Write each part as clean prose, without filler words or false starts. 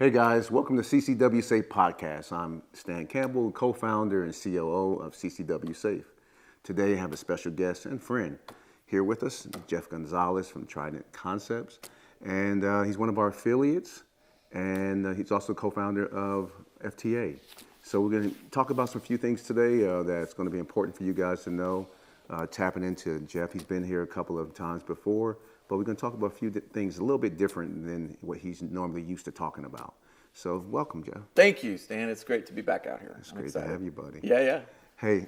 Hey guys, welcome to CCW Safe Podcast. I'm Stan Campbell, co-founder and COO of CCW Safe. Today I have a special guest and friend here with us, Jeff Gonzales from Trident Concepts. And he's one of our affiliates, and he's also co-founder of FTA. So we're going to talk about some few things today that's going to be important for you guys to know. Tapping into Jeff, he's been here a couple of times before, but we're going to talk about a few things a little bit different than what he's normally used to talking about. So welcome, Jeff. Thank you, Stan. It's great to be back out here. It's great to have you, buddy. Yeah. Hey,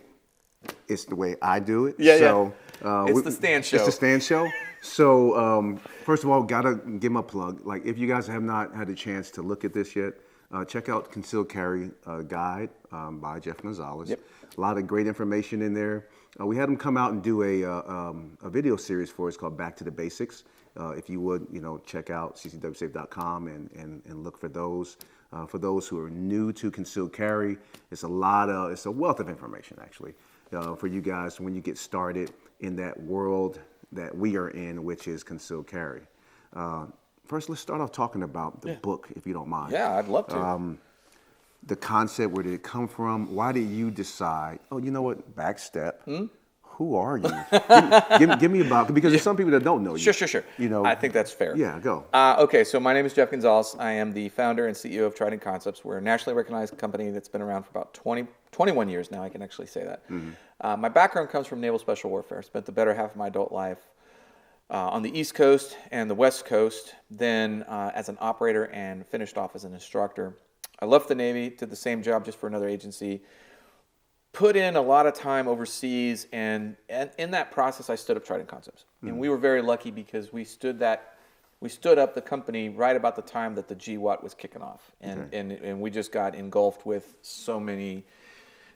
it's the way I do it. Yeah. It's the Stan Show. It's the Stan Show. So first of all, gotta give him a plug. Like, if you guys have not had a chance to look at this yet, check out Concealed Carry Guide by Jeff Gonzales. Yep. A lot of great information in there. We had him come out and do a video series for us called Back to the Basics. If you would, check out ccwsafe.com and look for those. For those who are new to concealed carry, it's a wealth of information actually for you guys when you get started in that world that we are in, which is concealed carry. First, let's start off talking about the book, if you don't mind. Yeah, I'd love to. The concept, where did it come from? Why did you decide, you know what, backstep, who are you? give me about, because there's some people that don't know you. Sure. I think that's fair. Yeah, go. Okay, so my name is Jeff Gonzales. I am the founder and CEO of Trident Concepts. We're a nationally recognized company that's been around for about 21 years now, I can actually say that. My background comes from naval special warfare. I spent the better half of my adult life on the East Coast and the West Coast, then as an operator and finished off as an instructor. I left the Navy, did the same job just for another agency, put in a lot of time overseas, and in that process I stood up Trident Concepts. And we were very lucky because we stood up the company right about the time that the GWAT was kicking off. And we just got engulfed with so many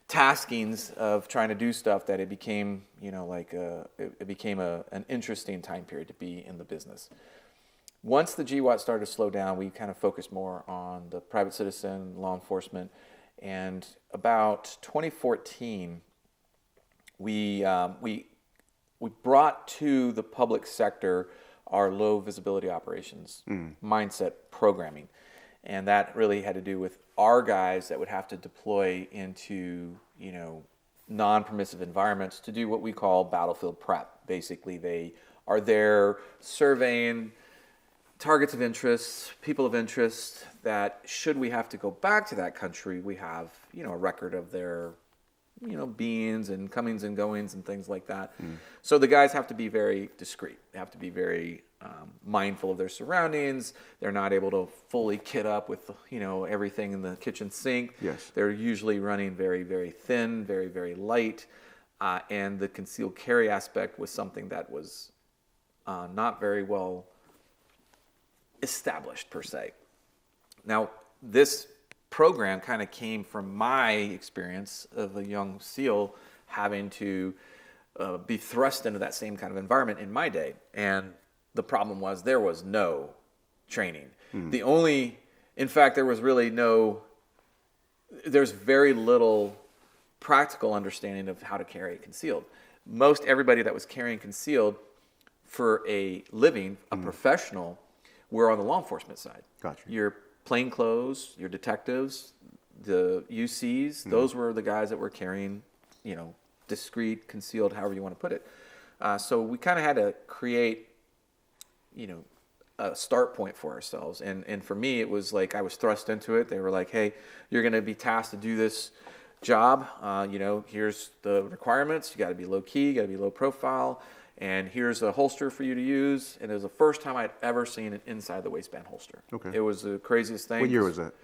taskings of trying to do stuff that it became, an interesting time period to be in the business. Once the GWAT started to slow down, we kind of focused more on the private citizen, law enforcement, and about 2014, we brought to the public sector our low visibility operations mindset programming, and that really had to do with our guys that would have to deploy into non-permissive environments to do what we call battlefield prep. Basically, they are there surveying targets of interest, people of interest, that should we have to go back to that country, we have, a record of their, beings and comings and goings and things like that. So the guys have to be very discreet. They have to be very mindful of their surroundings. They're not able to fully kit up with, everything in the kitchen sink. Yes. They're usually running very, very thin, very, very light. And the concealed carry aspect was something that was not very well established per se. Now, this program kind of came from my experience of a young SEAL having to be thrust into that same kind of environment in my day. And the problem was there was no training. In fact, there's very little practical understanding of how to carry concealed. Most everybody that was carrying concealed for a living, a professional, we're on the law enforcement side. Gotcha. Your plainclothes, your detectives, the UCs, those were the guys that were carrying, discreet, concealed, however you want to put it. So we kind of had to create, a start point for ourselves. And for me, it was like I was thrust into it. They were like, hey, you're going to be tasked to do this job. Here's the requirements. You got to be low key, you got to be low profile. And here's a holster for you to use. And it was the first time I'd ever seen an inside the waistband holster. Okay. It was the craziest thing. What year was that?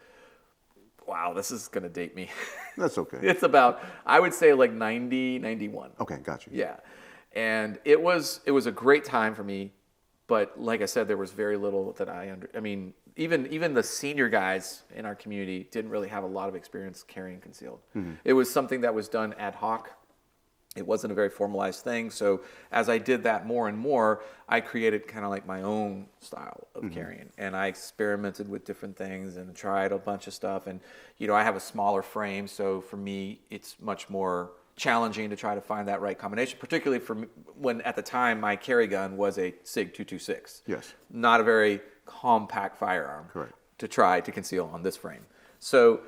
Wow, this is going to date me. That's okay. It's about, I would say, like 90, 91. Okay, got you. Yeah. And it was a great time for me. But like I said, there was very little that even the senior guys in our community didn't really have a lot of experience carrying concealed. It was something that was done ad hoc. It wasn't a very formalized thing. So as I did that more and more, I created kind of like my own style of carrying. And I experimented with different things and tried a bunch of stuff. And, I have a smaller frame. So for me, it's much more challenging to try to find that right combination, particularly for when at the time my carry gun was a SIG 226. Yes. Not a very compact firearm. Correct. to try to conceal on this frame. So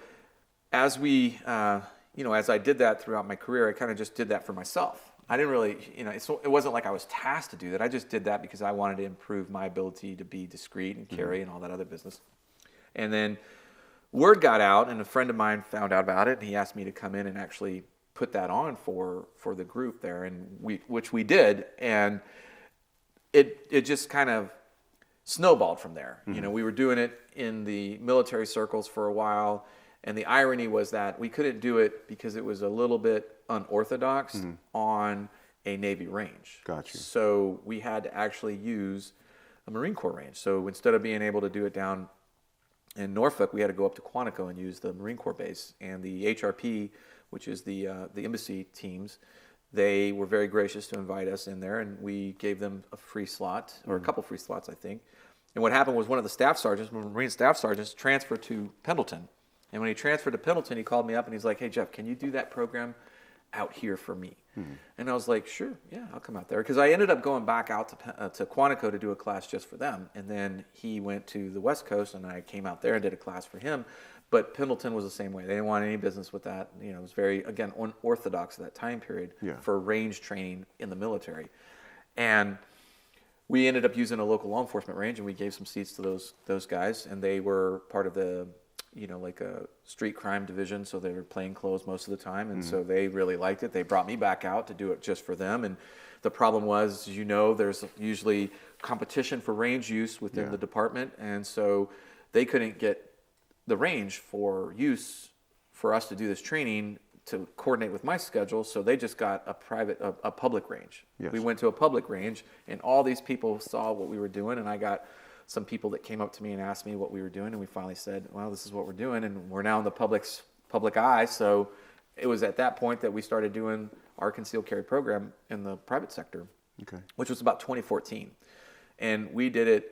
as we, as I did that throughout my career, I kind of just did that for myself. I didn't really, it wasn't like I was tasked to do that. I just did that because I wanted to improve my ability to be discreet and carry and all that other business. And then word got out, and a friend of mine found out about it, and he asked me to come in and actually put that on for the group there, and which we did, and it just kind of snowballed from there. We were doing it in the military circles for a while, and the irony was that we couldn't do it because it was a little bit unorthodox on a Navy range. Gotcha. So we had to actually use a Marine Corps range. So instead of being able to do it down in Norfolk, we had to go up to Quantico and use the Marine Corps base. And the HRP, which is the embassy teams, they were very gracious to invite us in there, and we gave them a free slot, or a couple free slots, I think. And what happened was one of the staff sergeants, Marine staff sergeants, transferred to Pendleton. And when he transferred to Pendleton, he called me up and he's like, "Hey, Jeff, can you do that program out here for me?" And I was like, "Sure, yeah, I'll come out there." Because I ended up going back out to Quantico to do a class just for them. And then he went to the West Coast, and I came out there and did a class for him. But Pendleton was the same way. They didn't want any business with that. It was very, again, unorthodox at that time period for range training in the military. And we ended up using a local law enforcement range, and we gave some seats to those guys. And they were part of the, like a street crime division, so they were plainclothes most of the time. And so they really liked it. They brought me back out to do it just for them. And the problem was, there's usually competition for range use within the department. And so they couldn't get the range for use for us to do this training to coordinate with my schedule, so they just got a public range. Yes. We went to a public range, and all these people saw what we were doing, and I got some people that came up to me and asked me what we were doing, and we finally said, "Well, this is what we're doing," and we're now in the public eye. So it was at that point that we started doing our concealed carry program in the private sector, which was about 2014, and we did it.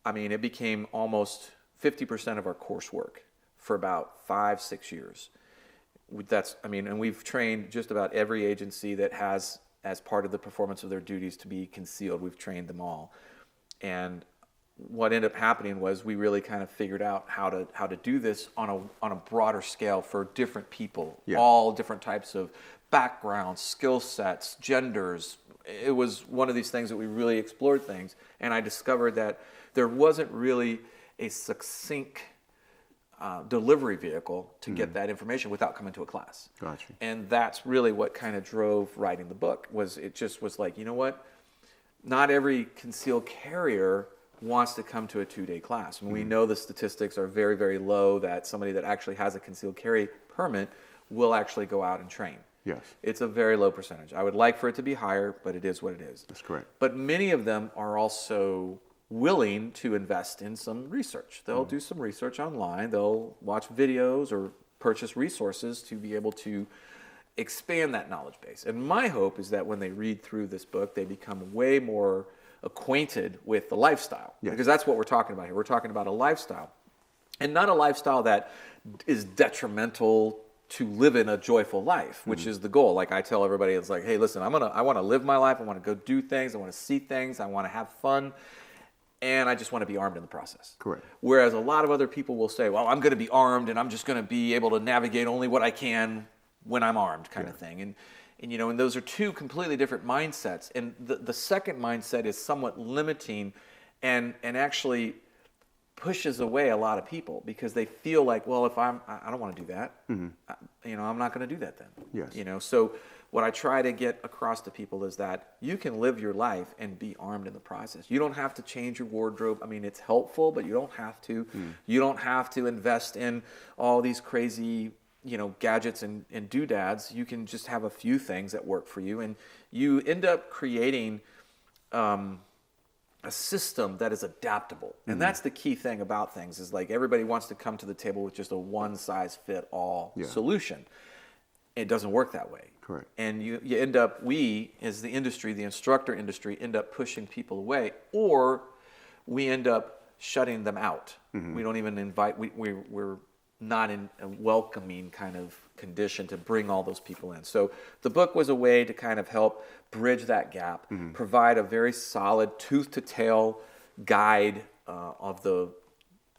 It became almost 50% of our coursework for about 5-6 years. And we've trained just about every agency that has, as part of the performance of their duties, to be concealed. We've trained them all. And what ended up happening was we really kind of figured out how to do this on a broader scale for different people, all different types of backgrounds, skill sets, genders. It was one of these things that we really explored things, and I discovered that there wasn't really a succinct delivery vehicle to get that information without coming to a class. Gotcha. And that's really what kind of drove writing the book. It just was like, not every concealed carrier wants to come to a 2-day class. And we know the statistics are very, very low that somebody that actually has a concealed carry permit will actually go out and train. Yes. It's a very low percentage. I would like for it to be higher, but it is what it is. That's correct. But many of them are also willing to invest in some research. They'll do some research online. They'll watch videos or purchase resources to be able to expand that knowledge base. And my hope is that when they read through this book, they become way more acquainted with the lifestyle. Yes. Because that's what we're talking about here. We're talking about a lifestyle. And not a lifestyle that is detrimental to live in a joyful life, which is the goal. Like I tell everybody, it's like, hey, listen, I want to live my life. I want to go do things. I want to see things. I want to have fun. And I just want to be armed in the process. Correct. Whereas a lot of other people will say, well, I'm going to be armed and I'm just going to be able to navigate only what I can when I'm armed kind of thing. And those are two completely different mindsets. And the second mindset is somewhat limiting and actually pushes away a lot of people because they feel like, well, if I don't want to do that, I'm not going to do that then. Yes. So what I try to get across to people is that you can live your life and be armed in the process. You don't have to change your wardrobe. It's helpful, but you don't have to. You don't have to invest in all these crazy, gadgets and doodads. You can just have a few things that work for you, and you end up creating a system that is adaptable. And that's the key thing about things is like everybody wants to come to the table with just a one-size-fit-all solution. It doesn't work that way. Correct. And you end up, we as the industry, the instructor industry, end up pushing people away, or we end up shutting them out. We don't even invite, we're not in a welcoming kind of condition to bring all those people in. So the book was a way to kind of help bridge that gap, provide a very solid tooth to tail guide of the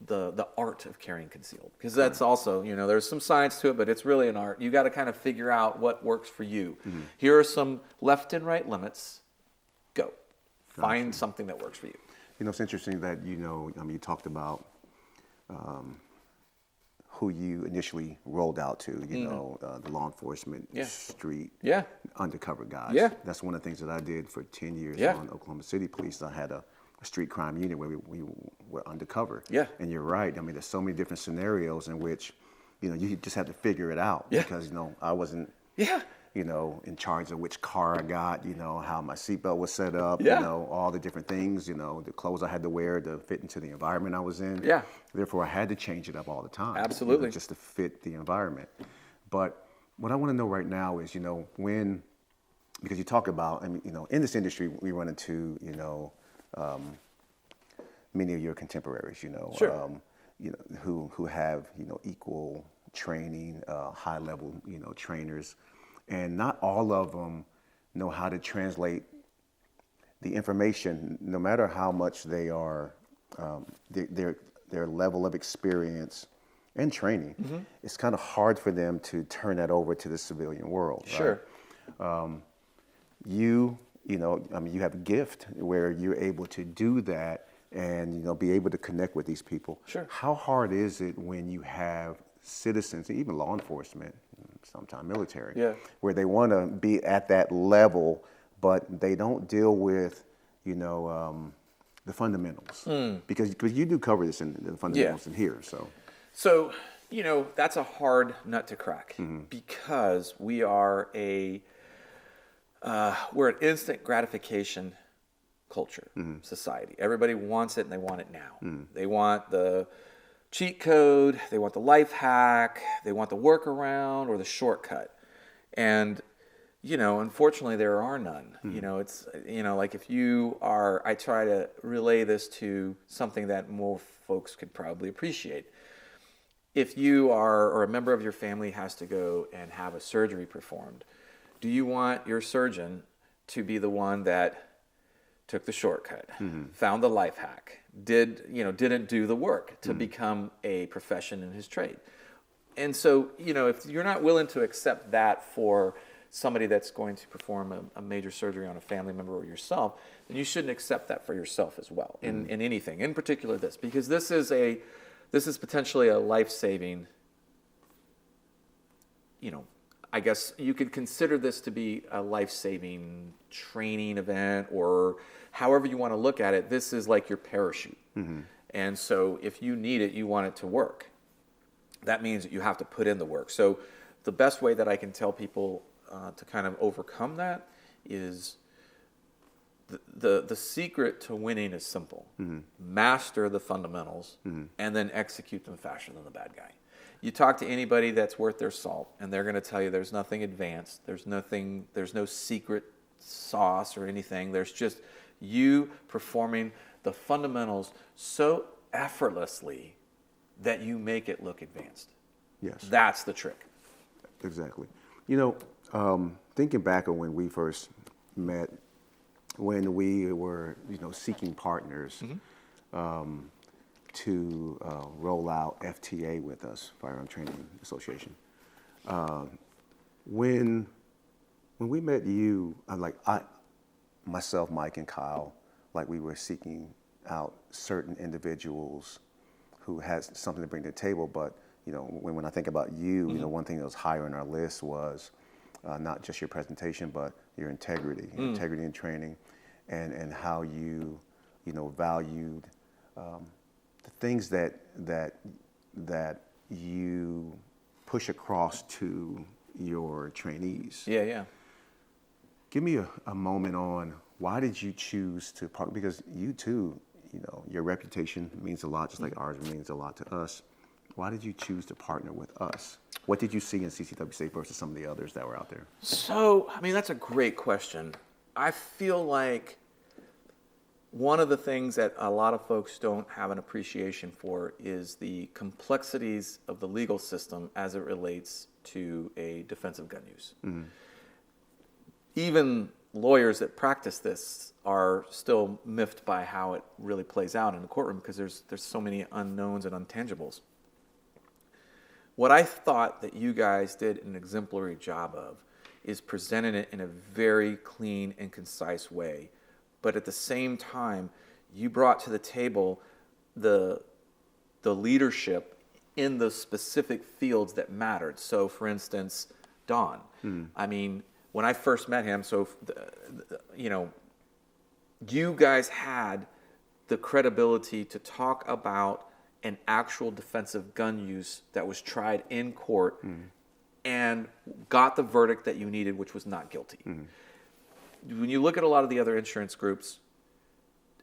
the art of carrying concealed, because that's also, there's some science to it, but it's really an art. You got to kind of figure out what works for you. Here are some left and right limits. Go. Find something that works for you. It's interesting that, you talked about who you initially rolled out to, the law enforcement, street, undercover guys. Yeah. That's one of the things that I did for 10 years on Oklahoma City Police. I had a street crime unit where we were undercover. Yeah. And you're right. There's so many different scenarios in which, you just have to figure it out because, I wasn't, in charge of which car I got, how my seatbelt was set up, all the different things, the clothes I had to wear to fit into the environment I was in. Yeah. Therefore, I had to change it up all the time. Absolutely. Just to fit the environment. But what I want to know right now is, because you talk about, in this industry, we run into, many of your contemporaries, Sure. Who have, equal training, high level, trainers. And not all of them know how to translate the information, no matter how much they are, their level of experience and training. It's kind of hard for them to turn that over to the civilian world. Sure. Right? You have a gift where you're able to do that and, be able to connect with these people. Sure. How hard is it when you have citizens, even law enforcement, sometimes military, where they want to be at that level, but they don't deal with, the fundamentals? Because you do cover this in the fundamentals in here. So, that's a hard nut to crack because we are we're an instant gratification culture, society. Everybody wants it and they want it now. They want the cheat code, they want the life hack, they want the workaround or the shortcut. And, unfortunately there are none. It's, like if you are, I try to relay this to something that more folks could probably appreciate. If you are, or a member of your family has to go and have a surgery performed, do you want your surgeon to be the one that took the shortcut, found the life hack, didn't do the work to become a profession in his trade? And so, if you're not willing to accept that for somebody that's going to perform a major surgery on a family member or yourself, then you shouldn't accept that for yourself as well in anything, in particular this, because this is potentially a life-saving, I guess you could consider this to be a life-saving training event, or however you want to look at it. This is like your parachute. And so if you need it, you want it to work. That means that you have to put in the work. So the best way that I can tell people to kind of overcome that is the secret to winning is simple. Master the fundamentals and then execute them faster than the bad guy. You talk to anybody that's worth their salt, and they're going to tell you there's nothing advanced. There's no secret sauce or anything. There's just you performing the fundamentals so effortlessly that you make it look advanced. Yes. That's the trick. Exactly. Thinking back on when we first met, when we were, seeking partners, to roll out FTA with us, Firearm Training Association. When we met you, myself, Mike, and Kyle, we were seeking out certain individuals who had something to bring to the table. But when I think about you, one thing that was higher on our list was not just your presentation, but your integrity in training, and how you valued the things that you push across to your trainees. Yeah. Give me a moment on why did you choose to partner? Because you too, your reputation means a lot, just like ours means a lot to us. Why did you choose to partner with us? What did you see in CCW Safe versus some of the others that were out there? So, that's a great question. I feel like one of the things that a lot of folks don't have an appreciation for is the complexities of the legal system as it relates to a defensive gun use. Even lawyers that practice this are still miffed by how it really plays out in the courtroom because there's so many unknowns and intangibles. What I thought that you guys did an exemplary job of is presenting it in a very clean and concise way. But at the same time, you brought to the table the leadership in the specific fields that mattered. So, for instance, Don. I mean, when I first met him, you guys had the credibility to talk about an actual defensive gun use that was tried in court and got the verdict that you needed, which was not guilty. When you look at a lot of the other insurance groups,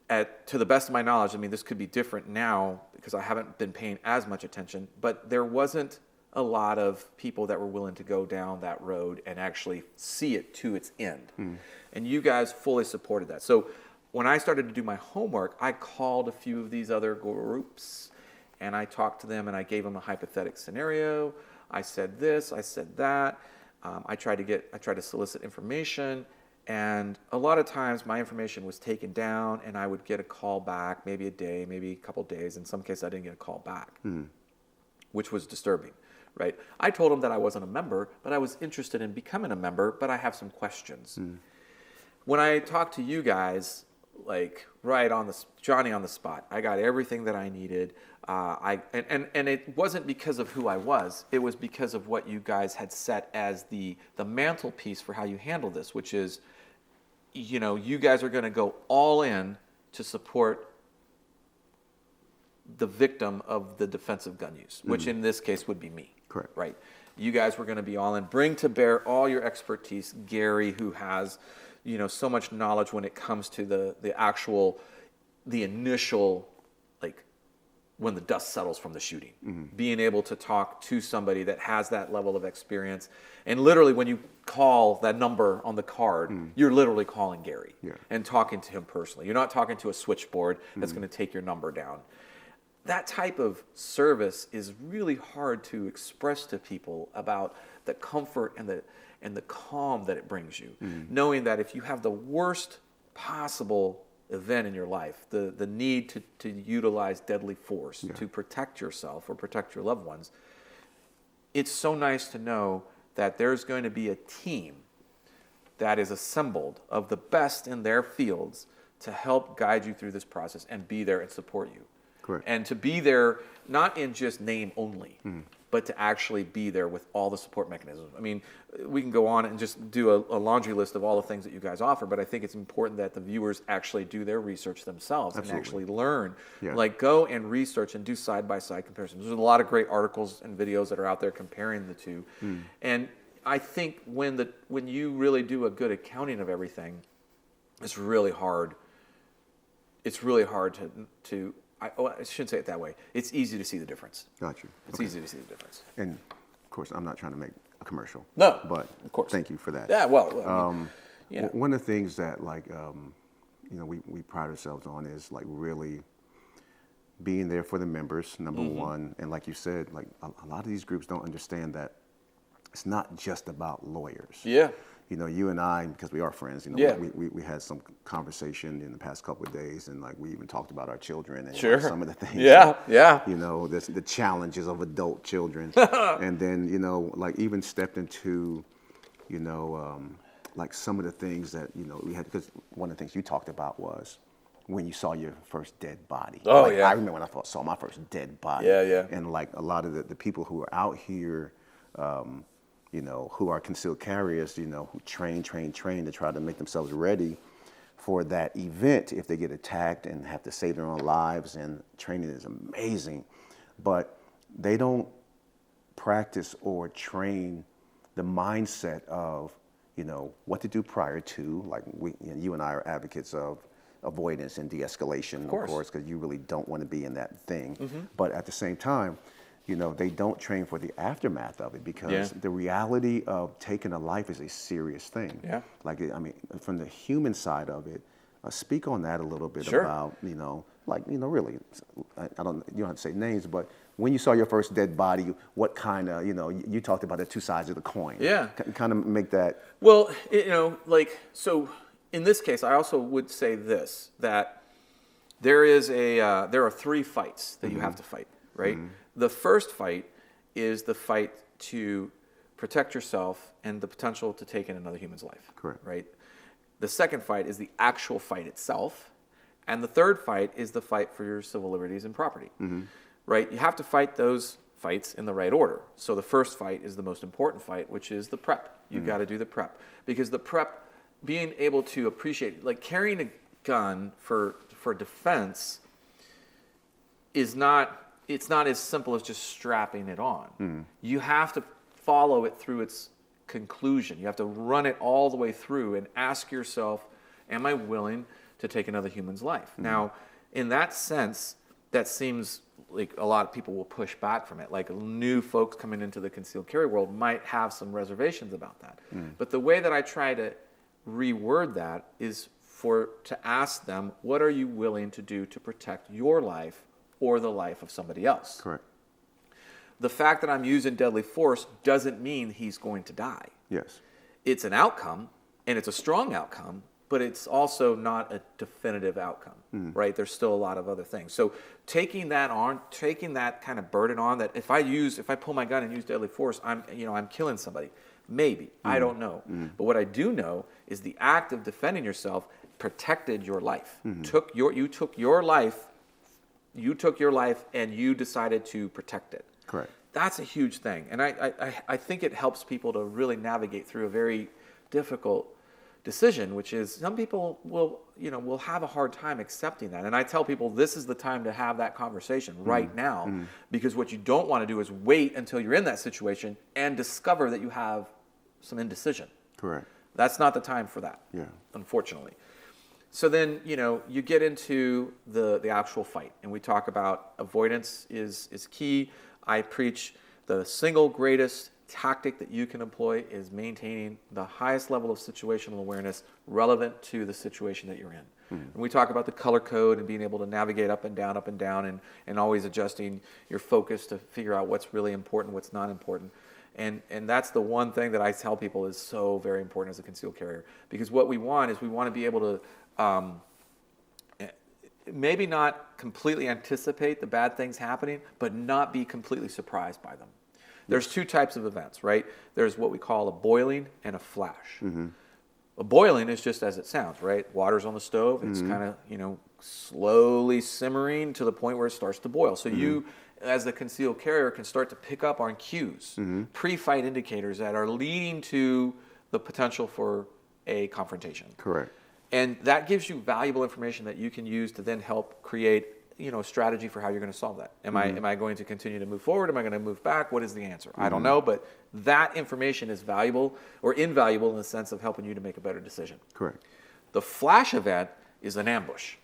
to the best of my knowledge, I mean, this could be different now because I haven't been paying as much attention, but there wasn't a lot of people that were willing to go down that road and actually see it to its end. And you guys fully supported that. So when I started to do my homework, I called a few of these other groups and I talked to them and I gave them a hypothetical scenario. I said this, I said that. I tried to solicit information, and a lot of times my information was taken down and I would get a call back, maybe a day, maybe a couple days. In some cases I didn't get a call back, which was disturbing, right? I told them that I wasn't a member, but I was interested in becoming a member, but I have some questions. When I talked to you guys, like right on Johnny on the spot, I got everything that I needed. And it wasn't because of who I was. It was because of what you guys had set as the mantelpiece for how you handle this, which is, you guys are going to go all in to support the victim of the defensive gun use, which in this case would be me. Correct. Right. You guys were going to be all in. Bring to bear all your expertise. Gary, who has, so much knowledge when it comes to the initial, like, when the dust settles from the shooting, being able to talk to somebody that has that level of experience. And literally when you call that number on the card, you're literally calling Gary and talking to him personally. You're not talking to a switchboard that's going to take your number down. That type of service is really hard to express to people about the comfort and the calm that it brings you. Knowing that if you have the worst possible event in your life, the need to utilize deadly force to protect yourself or protect your loved ones, it's so nice to know that there's going to be a team that is assembled of the best in their fields to help guide you through this process and be there and support you. Correct. And to be there not in just name only, but to actually be there with all the support mechanisms. I mean, we can go on and just do a laundry list of all the things that you guys offer, but I think it's important that the viewers actually do their research themselves and actually learn. Like, go and research and do side-by-side comparisons. There's a lot of great articles and videos that are out there comparing the two. And I think when you really do a good accounting of everything, it's really hard. It's really hard to I shouldn't say it that way. It's easy to see the difference. Got you. It's easy to see the difference. And of course, I'm not trying to make a commercial. No, but of course. Thank you for that. Yeah, well, one of the things that we pride ourselves on is like really being there for the members, number one. And like you said, like a lot of these groups don't understand that it's not just about lawyers. Yeah. You and I, because we are friends, we had some conversation in the past couple of days, and like we even talked about our children and like, some of the things. The challenges of adult children, and then like even stepped into, like some of the things that we had, because one of the things you talked about was when you saw your first dead body. Oh, like, I remember when I saw my first dead body. Yeah. And like a lot of the people who are out here. Who are concealed carriers, who train to try to make themselves ready for that event if they get attacked and have to save their own lives. And training is amazing, but they don't practice or train the mindset of, what to do prior to. Like you and I are advocates of avoidance and de-escalation, of course, because you really don't want to be in that thing. But at the same time, they don't train for the aftermath of it because the reality of taking a life is a serious thing. Yeah. Like, I mean, from the human side of it, speak on that a little bit about, really, I don't, you don't have to say names, but when you saw your first dead body, what kind of, you talked about the two sides of the coin. Yeah. Kind of make that. Well, so in this case, I also would say this, that there are 3 fights that you have to fight, right? The first fight is the fight to protect yourself and the potential to take in another human's life. Correct. Right? The second fight is the actual fight itself. And the third fight is the fight for your civil liberties and property. Right? You have to fight those fights in the right order. So the first fight is the most important fight, which is the prep. You've got to do the prep. Because the prep, being able to appreciate, like carrying a gun for defense it's not as simple as just strapping it on. You have to follow it through its conclusion. You have to run it all the way through and ask yourself, am I willing to take another human's life? Now, in that sense, that seems like a lot of people will push back from it. Like new folks coming into the concealed carry world might have some reservations about that. But the way that I try to reword that is to ask them, what are you willing to do to protect your life or the life of somebody else? Correct. The fact that I'm using deadly force doesn't mean he's going to die. Yes. It's an outcome, and it's a strong outcome, but it's also not a definitive outcome, right? There's still a lot of other things. So taking that kind of burden on, that if I pull my gun and use deadly force, I'm killing somebody. Maybe. I don't know. But what I do know is the act of defending yourself protected your life. You took your life and you decided to protect it. Correct. That's a huge thing. And I think it helps people to really navigate through a very difficult decision, which is some people will have a hard time accepting that. And I tell people this is the time to have that conversation right now, because what you don't want to do is wait until you're in that situation and discover that you have some indecision. Correct. That's not the time for that, unfortunately. So then, you get into the actual fight, and we talk about avoidance is key. I preach the single greatest tactic that you can employ is maintaining the highest level of situational awareness relevant to the situation that you're in. And we talk about the color code and being able to navigate up and down, and always adjusting your focus to figure out what's really important, what's not important. And that's the one thing that I tell people is so very important as a concealed carrier. Because what we want to be able to maybe not completely anticipate the bad things happening, but not be completely surprised by them. There's 2 types of events, right? There's what we call a boiling and a flash. A boiling is just as it sounds, right? Water's on the stove. It's kind of, slowly simmering to the point where it starts to boil. So you, as the concealed carrier, can start to pick up on cues, pre-fight indicators that are leading to the potential for a confrontation. Correct. And that gives you valuable information that you can use to then help create, a strategy for how you're going to solve that. Am I going to continue to move forward? Am I going to move back? What is the answer? I don't know, but that information is valuable or invaluable in the sense of helping you to make a better decision. Correct. The flash event is an ambush.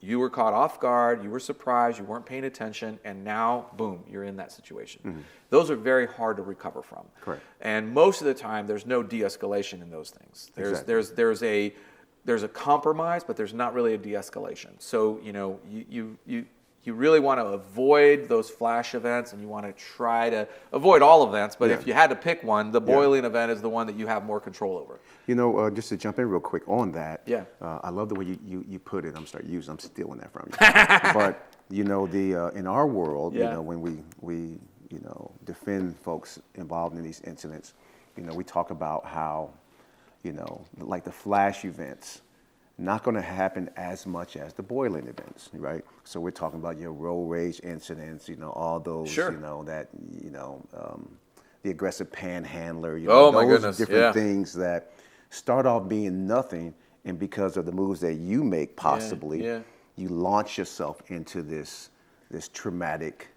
You were caught off guard, you were surprised, you weren't paying attention, and now, boom, you're in that situation. Those are very hard to recover from. Correct. And most of the time, there's no de-escalation in those things. There's a compromise, but there's not really a de-escalation. So, you really want to avoid those flash events, and you want to try to avoid all events. But if you had to pick one, the boiling event is the one that you have more control over. Just to jump in real quick on that. Yeah. I love the way you put it. I'm stealing that from you. But in our world, when we defend folks involved in these incidents, we talk about how like the flash events, not going to happen as much as the boiling events, right? So we're talking about your road rage incidents, all those, the aggressive panhandler, those different things that start off being nothing, and because of the moves that you make, possibly, you launch yourself into this traumatic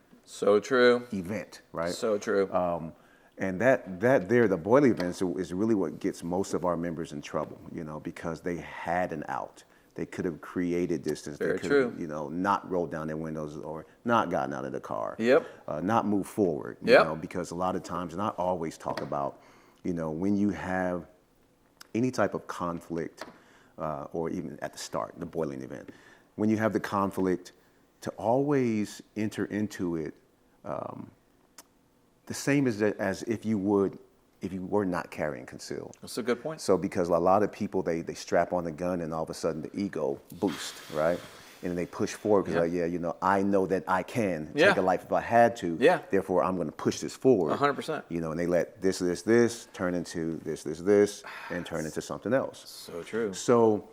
event, right? So true. And the boiling events is really what gets most of our members in trouble, because they had an out. They could have created distance. Very they could true. have, not rolled down their windows or not gotten out of the car. Not moved forward. Because a lot of times, and I always talk about, when you have any type of conflict, or even at the start, the boiling event, when you have the conflict, to always enter into it the same as if you would if you were not carrying concealed. That's a good point. So because a lot of people, they strap on the gun and all of a sudden the ego boost, right? And then they push forward because like, you know, I know that I can take a life if I had to. Yeah. Therefore, I'm going to push this forward. 100%. You know, and they let this turn into this, and turn into something else. So true. So,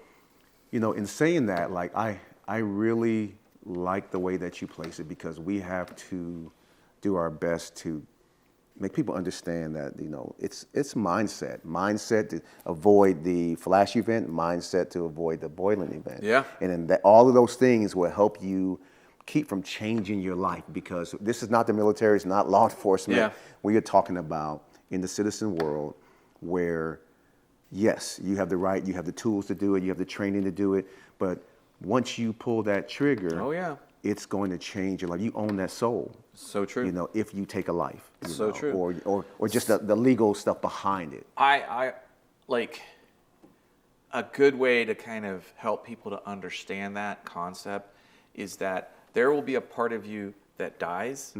you know, in saying that, like, I really like the way that you place it, because we have to do our best to make people understand that, you know, it's mindset to avoid the flash event, mindset to avoid the boiling event. Yeah. And then all of those things will help you keep from changing your life, because this is not the military, it's not law enforcement. Yeah. We are talking about in the citizen world where, yes, you have the right, you have the tools to do it, you have the training to do it, but once you pull that trigger, it's going to change your life. You own that soul. So true. You know, if you take a life. So know, true. Or just the legal stuff behind it. I like a good way to kind of help people to understand that concept is that there will be a part of you that dies,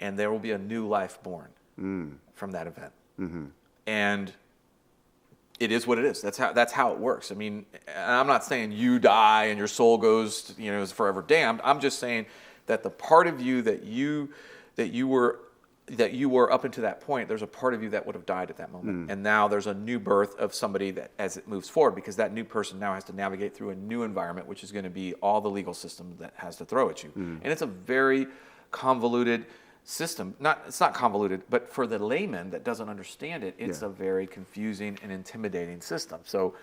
and there will be a new life born from that event. And it is what it is. That's how it works. I mean, I'm not saying you die and your soul goes, you know, is forever damned. I'm just saying that the part of you that you were up until that point, there's a part of you that would have died at that moment. And now there's a new birth of somebody that, as it moves forward, because that new person now has to navigate through a new environment, which is going to be all the legal system that has to throw at you. And it's a very convoluted system. It's not convoluted, but for the layman that doesn't understand it, it's a very confusing and intimidating system. So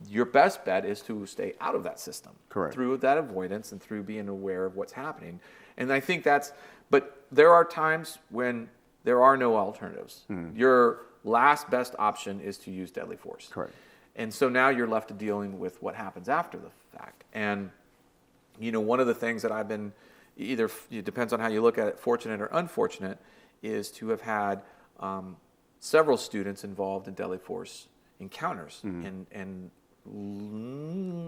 your best bet is to stay out of that system. Correct. Through that avoidance and through being aware of what's happening. And I think but there are times when there are no alternatives. Your last best option is to use deadly force. Correct. And so now you're left to dealing with what happens after the fact. And, you know, one of the things that I've been, either, it depends on how you look at it, fortunate or unfortunate, is to have had several students involved in deadly force encounters. And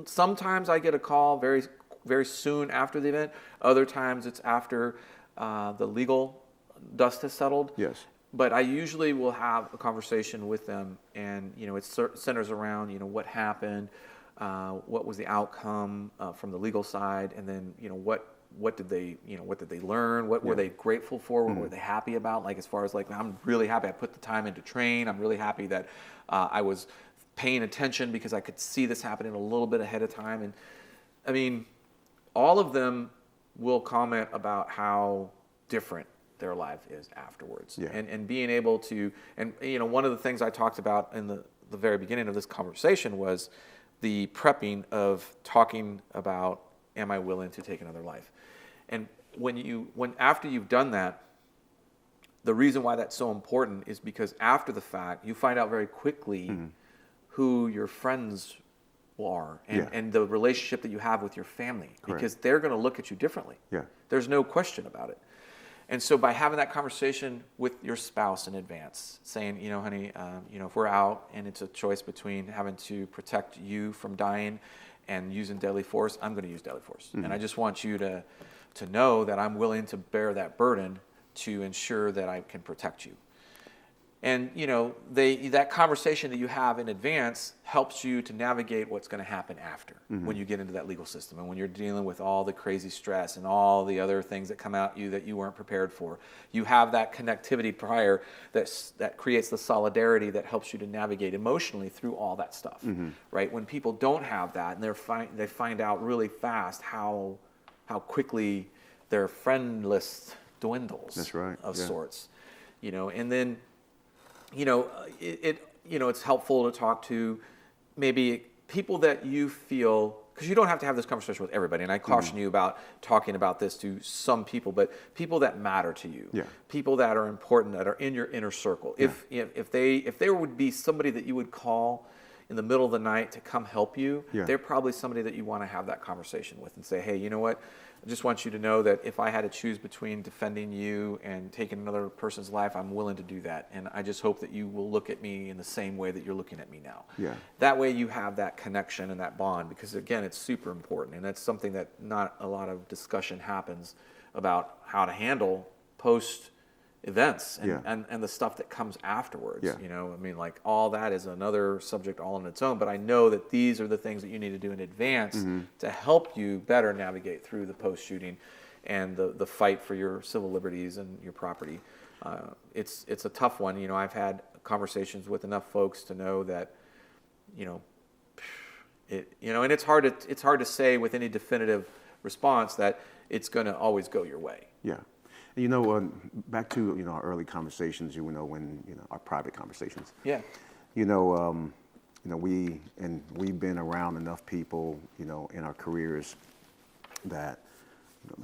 sometimes I get a call very, very soon after the event. Other times it's after the legal dust has settled. Yes. But I usually will have a conversation with them, and, you know, it centers around, you know, what happened, what was the outcome from the legal side, and then, you know, what did they learn? What were they grateful for? What were they happy about? Like, as far as like, I'm really happy I put the time in to train. I'm really happy that I was paying attention because I could see this happening a little bit ahead of time. And I mean, all of them will comment about how different their life is afterwards. And being able to, and, you know, one of the things I talked about in the very beginning of this conversation was the prepping of talking about, am I willing to take another life? And when after you've done that, the reason why that's so important is because after the fact, you find out very quickly who your friends are and the relationship that you have with your family, because they're going to look at you differently. There's no question about it. And so by having that conversation with your spouse in advance, saying, you know, honey, you know, if we're out and it's a choice between having to protect you from dying and using deadly force, I'm going to use deadly force. And I just want you to know that I'm willing to bear that burden to ensure that I can protect you. And, you know, that conversation that you have in advance helps you to navigate what's going to happen after when you get into that legal system and when you're dealing with all the crazy stress and all the other things that come at you that you weren't prepared for. You have that connectivity prior that creates the solidarity that helps you to navigate emotionally through all that stuff, right? When people don't have that, and they find out really fast how quickly their friend list dwindles. That's right. Of sorts, you know, and then, you know, it's helpful to talk to maybe people that you feel, because you don't have to have this conversation with everybody, and I caution you about talking about this to some people, but people that matter to you, people that are important, that are in your inner circle. If there would be somebody that you would call in the middle of the night to come help you, they're probably somebody that you want to have that conversation with and say, hey, you know what? I just want you to know that if I had to choose between defending you and taking another person's life, I'm willing to do that. And I just hope that you will look at me in the same way that you're looking at me now. That way you have that connection and that bond, because, again, it's super important. And that's something that not a lot of discussion happens about how to handle post events and, Yeah. and the stuff that comes afterwards. Yeah. You know, I mean, like all that is another subject all on its own, but I know that these are the things that you need to do in advance to help you better navigate through the post-shooting and the fight for your civil liberties and your property. It's a tough one. You know, I've had conversations with enough folks to know that, you know, and it's hard to say with any definitive response that it's going to always go your way. Yeah. You know, back to, our early conversations, when, our private conversations. Yeah. We've been around enough people, in our careers that,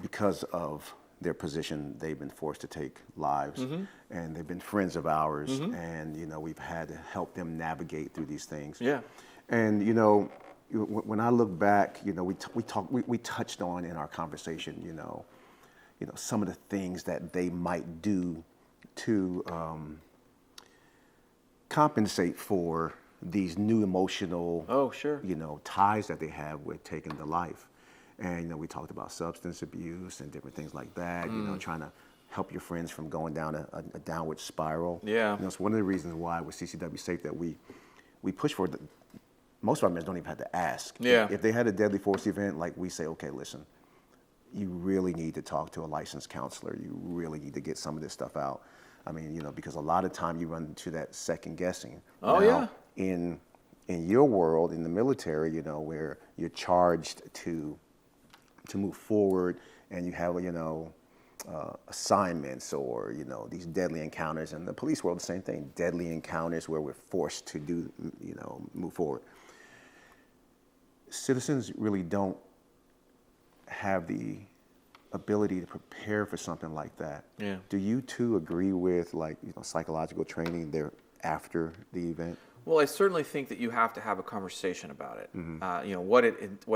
because of their position, they've been forced to take lives, and they've been friends of ours, and, we've had to help them navigate through these things. Yeah. And, when I look back, we touched on in our conversation, some of the things that they might do to compensate for these new emotional, ties that they have with taking the life. And, we talked about substance abuse and different things like that, trying to help your friends from going down a downward spiral. Yeah. It's one of the reasons why with CCW Safe that we push for it. Most of our members don't even have to ask. Yeah. If they had a deadly force event, like we say, okay, listen, you really need to talk to a licensed counselor. You really need to get some of this stuff out. I mean, because a lot of time you run into that second guessing. Oh, now, in your world, in the military, where you're charged to move forward and you have, assignments or, these deadly encounters. And the police world, the same thing, deadly encounters where we're forced to do, move forward. Citizens really don't have the ability to prepare for something like that. Yeah. Do you too agree with psychological training there after the event? Well, I certainly think that you have to have a conversation about it. What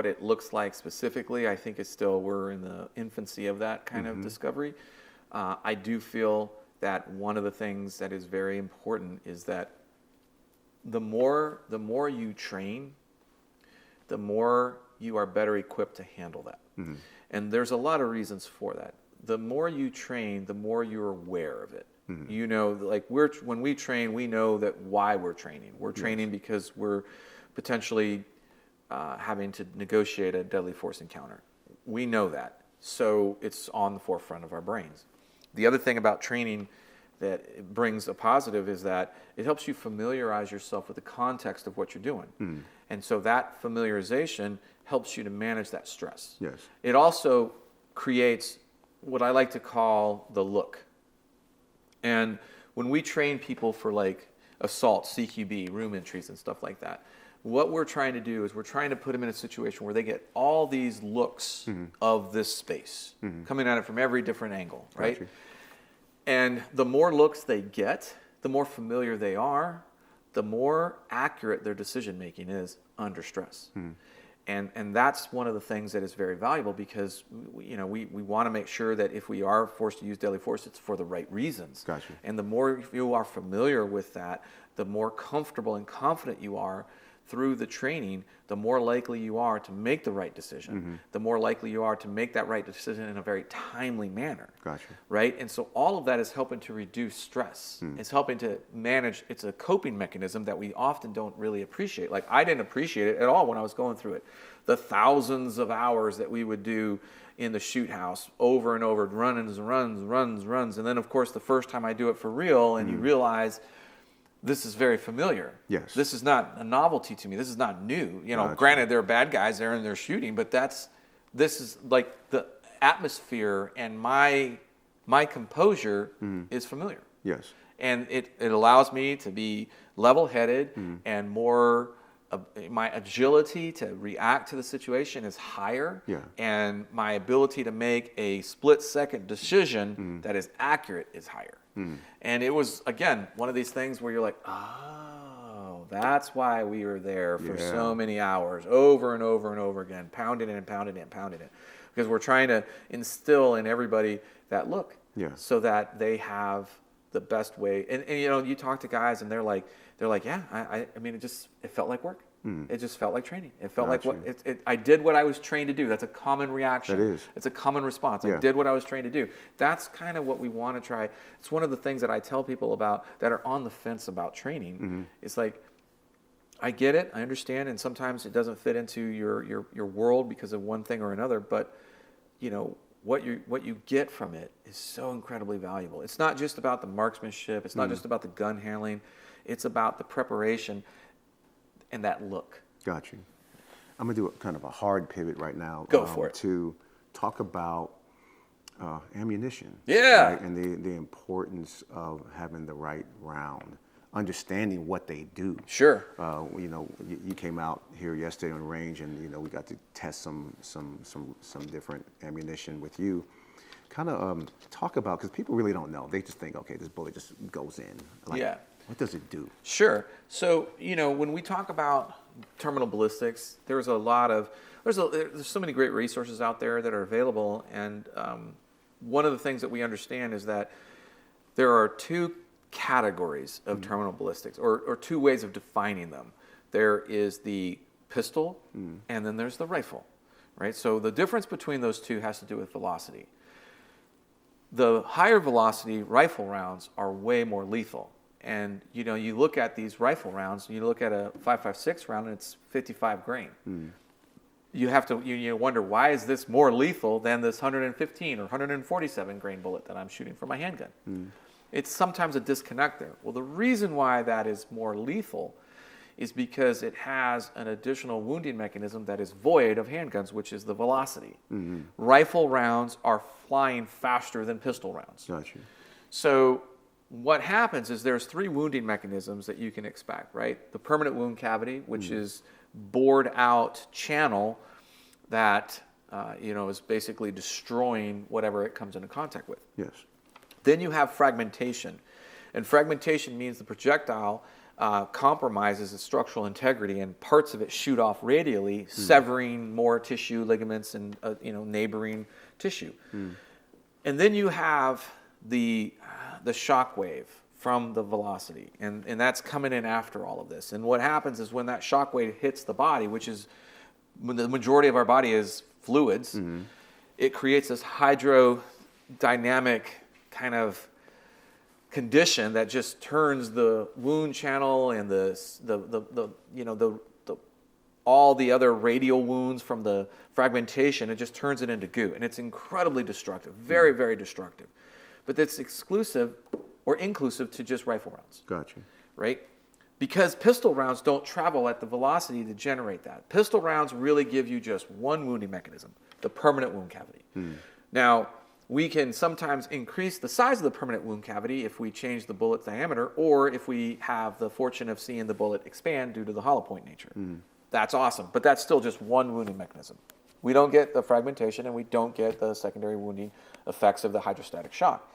it looks like specifically, I think we're in the infancy of that kind of discovery. I do feel that one of the things that is very important is that the more you train, the more you are better equipped to handle that. And there's a lot of reasons for that. The more you train, the more you're aware of it. When we train, we know that why we're training. We're training because we're potentially having to negotiate a deadly force encounter. We know that. So it's on the forefront of our brains. The other thing about training that brings a positive is that it helps you familiarize yourself with the context of what you're doing. And so that familiarization helps you to manage that stress. Yes. It also creates what I like to call the look. And when we train people for like assault, CQB, room entries and stuff like that, what we're trying to do is we're trying to put them in a situation where they get all these looks of this space coming at it from every different angle, right? Gotcha. And the more looks they get, the more familiar they are, the more accurate their decision making is under stress. And that's one of the things that is very valuable because we want to make sure that if we are forced to use deadly force, it's for the right reasons. Gotcha. And the more you are familiar with that, the more comfortable and confident you are through the training, the more likely you are to make the right decision. The more likely you are to make that right decision in a very timely manner. Gotcha. Right? And so all of that is helping to reduce stress. It's helping to manage, it's a coping mechanism that we often don't really appreciate. Like I didn't appreciate it at all when I was going through it. The thousands of hours that we would do in the shoot house over and over, runs. And then of course the first time I do it for real and you realize this is very familiar. Yes. This is not a novelty to me. This is not new. Gotcha. Granted, there are bad guys there and they're shooting, but this is like the atmosphere and my composure is familiar. Yes. And it allows me to be level-headed and more, my agility to react to the situation is higher. Yeah. And my ability to make a split-second decision that is accurate is higher. And it was, again, one of these things where you're like, oh, that's why we were there for so many hours, over and over and over again, pounding it and pounding it and pounding it. Because we're trying to instill in everybody that look so that they have the best way. And you talk to guys and they're like, yeah, I mean, it felt like work. It just felt like training. It felt like Gotcha. I did what I was trained to do. That's a common reaction. That is. It's a common response. Yeah. I did what I was trained to do. That's kind of what we want to try. It's one of the things that I tell people about that are on the fence about training. It's like, I get it, I understand, and sometimes it doesn't fit into your world because of one thing or another, but what you get from it is so incredibly valuable. It's not just about the marksmanship, it's not just about the gun handling, it's about the preparation and that look. Got you. I'm going to do a kind of a hard pivot right now. Go for it. To talk about ammunition. Yeah. Right? And the importance of having the right round, understanding what they do. Sure. You came out here yesterday on range, and we got to test some different ammunition with you. Kind of talk about, because people really don't know. They just think, okay, this bullet just goes in. Yeah. What does it do? Sure. So, when we talk about terminal ballistics, there's so many great resources out there that are available, and one of the things that we understand is that there are two categories of terminal ballistics, or two ways of defining them. There is the pistol, and then there's the rifle, right? So the difference between those two has to do with velocity. The higher velocity rifle rounds are way more lethal. And you look at these rifle rounds, you look at a 5.56 round, and it's 55 grain. You have to you wonder, why is this more lethal than this 115 or 147 grain bullet that I'm shooting from my handgun? It's sometimes a disconnect there. Well, the reason why that is more lethal is because it has an additional wounding mechanism that is void of handguns, which is the velocity. Rifle rounds are flying faster than pistol rounds. Got you. So what happens is there's three wounding mechanisms that you can expect, right? The permanent wound cavity, which is bored out channel that is basically destroying whatever it comes into contact with. Yes. Then you have fragmentation, and fragmentation means the projectile compromises its structural integrity, and parts of it shoot off radially, severing more tissue, ligaments, and neighboring tissue. And then you have the shock wave from the velocity, and that's coming in after all of this. And what happens is when that shock wave hits the body, which is when the majority of our body is fluids, it creates this hydrodynamic kind of condition that just turns the wound channel and all the other radial wounds from the fragmentation. It just turns it into goo, and it's incredibly destructive, very, very destructive. But that's exclusive or inclusive to just rifle rounds. Gotcha. Right? Because pistol rounds don't travel at the velocity to generate that. Pistol rounds really give you just one wounding mechanism, the permanent wound cavity. Now, we can sometimes increase the size of the permanent wound cavity if we change the bullet diameter, or if we have the fortune of seeing the bullet expand due to the hollow point nature. That's awesome, but that's still just one wounding mechanism. We don't get the fragmentation, and we don't get the secondary wounding effects of the hydrostatic shock.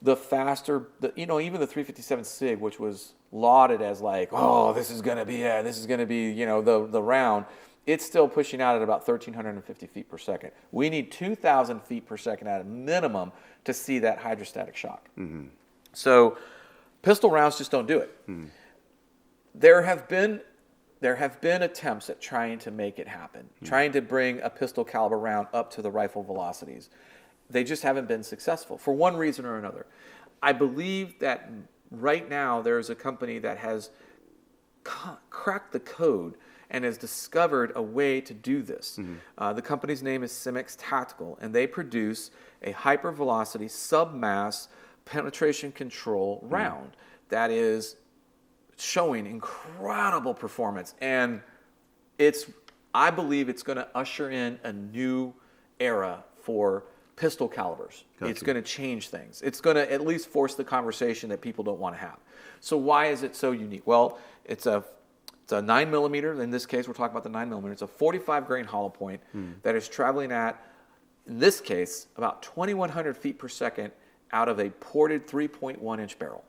The faster, even the 357 SIG, which was lauded as like, oh, this is going to be the round, it's still pushing out at about 1,350 feet per second. We need 2,000 feet per second at a minimum to see that hydrostatic shock. So pistol rounds just don't do it. There have been attempts at trying to make it happen, trying to bring a pistol caliber round up to the rifle velocities. They just haven't been successful for one reason or another. I believe that right now there's a company that has cracked the code and has discovered a way to do this. The company's name is Simix Tactical, and they produce a hypervelocity submass penetration control round that is showing incredible performance. And I believe it's going to usher in a new era for pistol calibers. Gotcha. It's going to change things. It's going to at least force the conversation that people don't want to have. So why is it so unique? Well, it's a 9mm. In this case, we're talking about the 9mm. It's a 45 grain hollow point that is traveling at, in this case, about 2,100 feet per second out of a ported 3.1 inch barrel.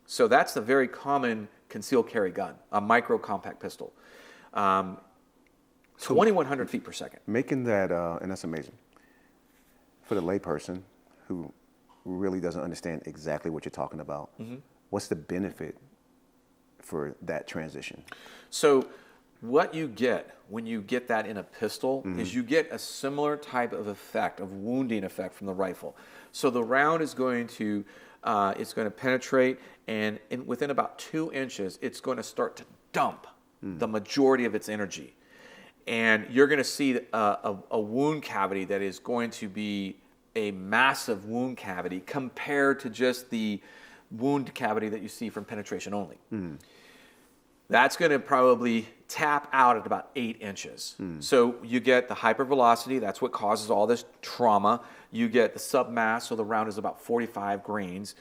So that's a very common concealed carry gun, a micro compact pistol. 2,100 feet per second. Making that, and that's amazing. For the layperson who really doesn't understand exactly what you're talking about, what's the benefit for that transition? So what you get when you get that in a pistol is you get a similar type of effect, of wounding effect from the rifle. So the round is going to it's going to penetrate, and within about 2 inches, it's going to start to dump the majority of its energy. And you're going to see a wound cavity that is going to be a massive wound cavity compared to just the wound cavity that you see from penetration only. That's going to probably tap out at about 8 inches. So you get the hypervelocity, that's what causes all this trauma. You get the submass, so the round is about 45 grains.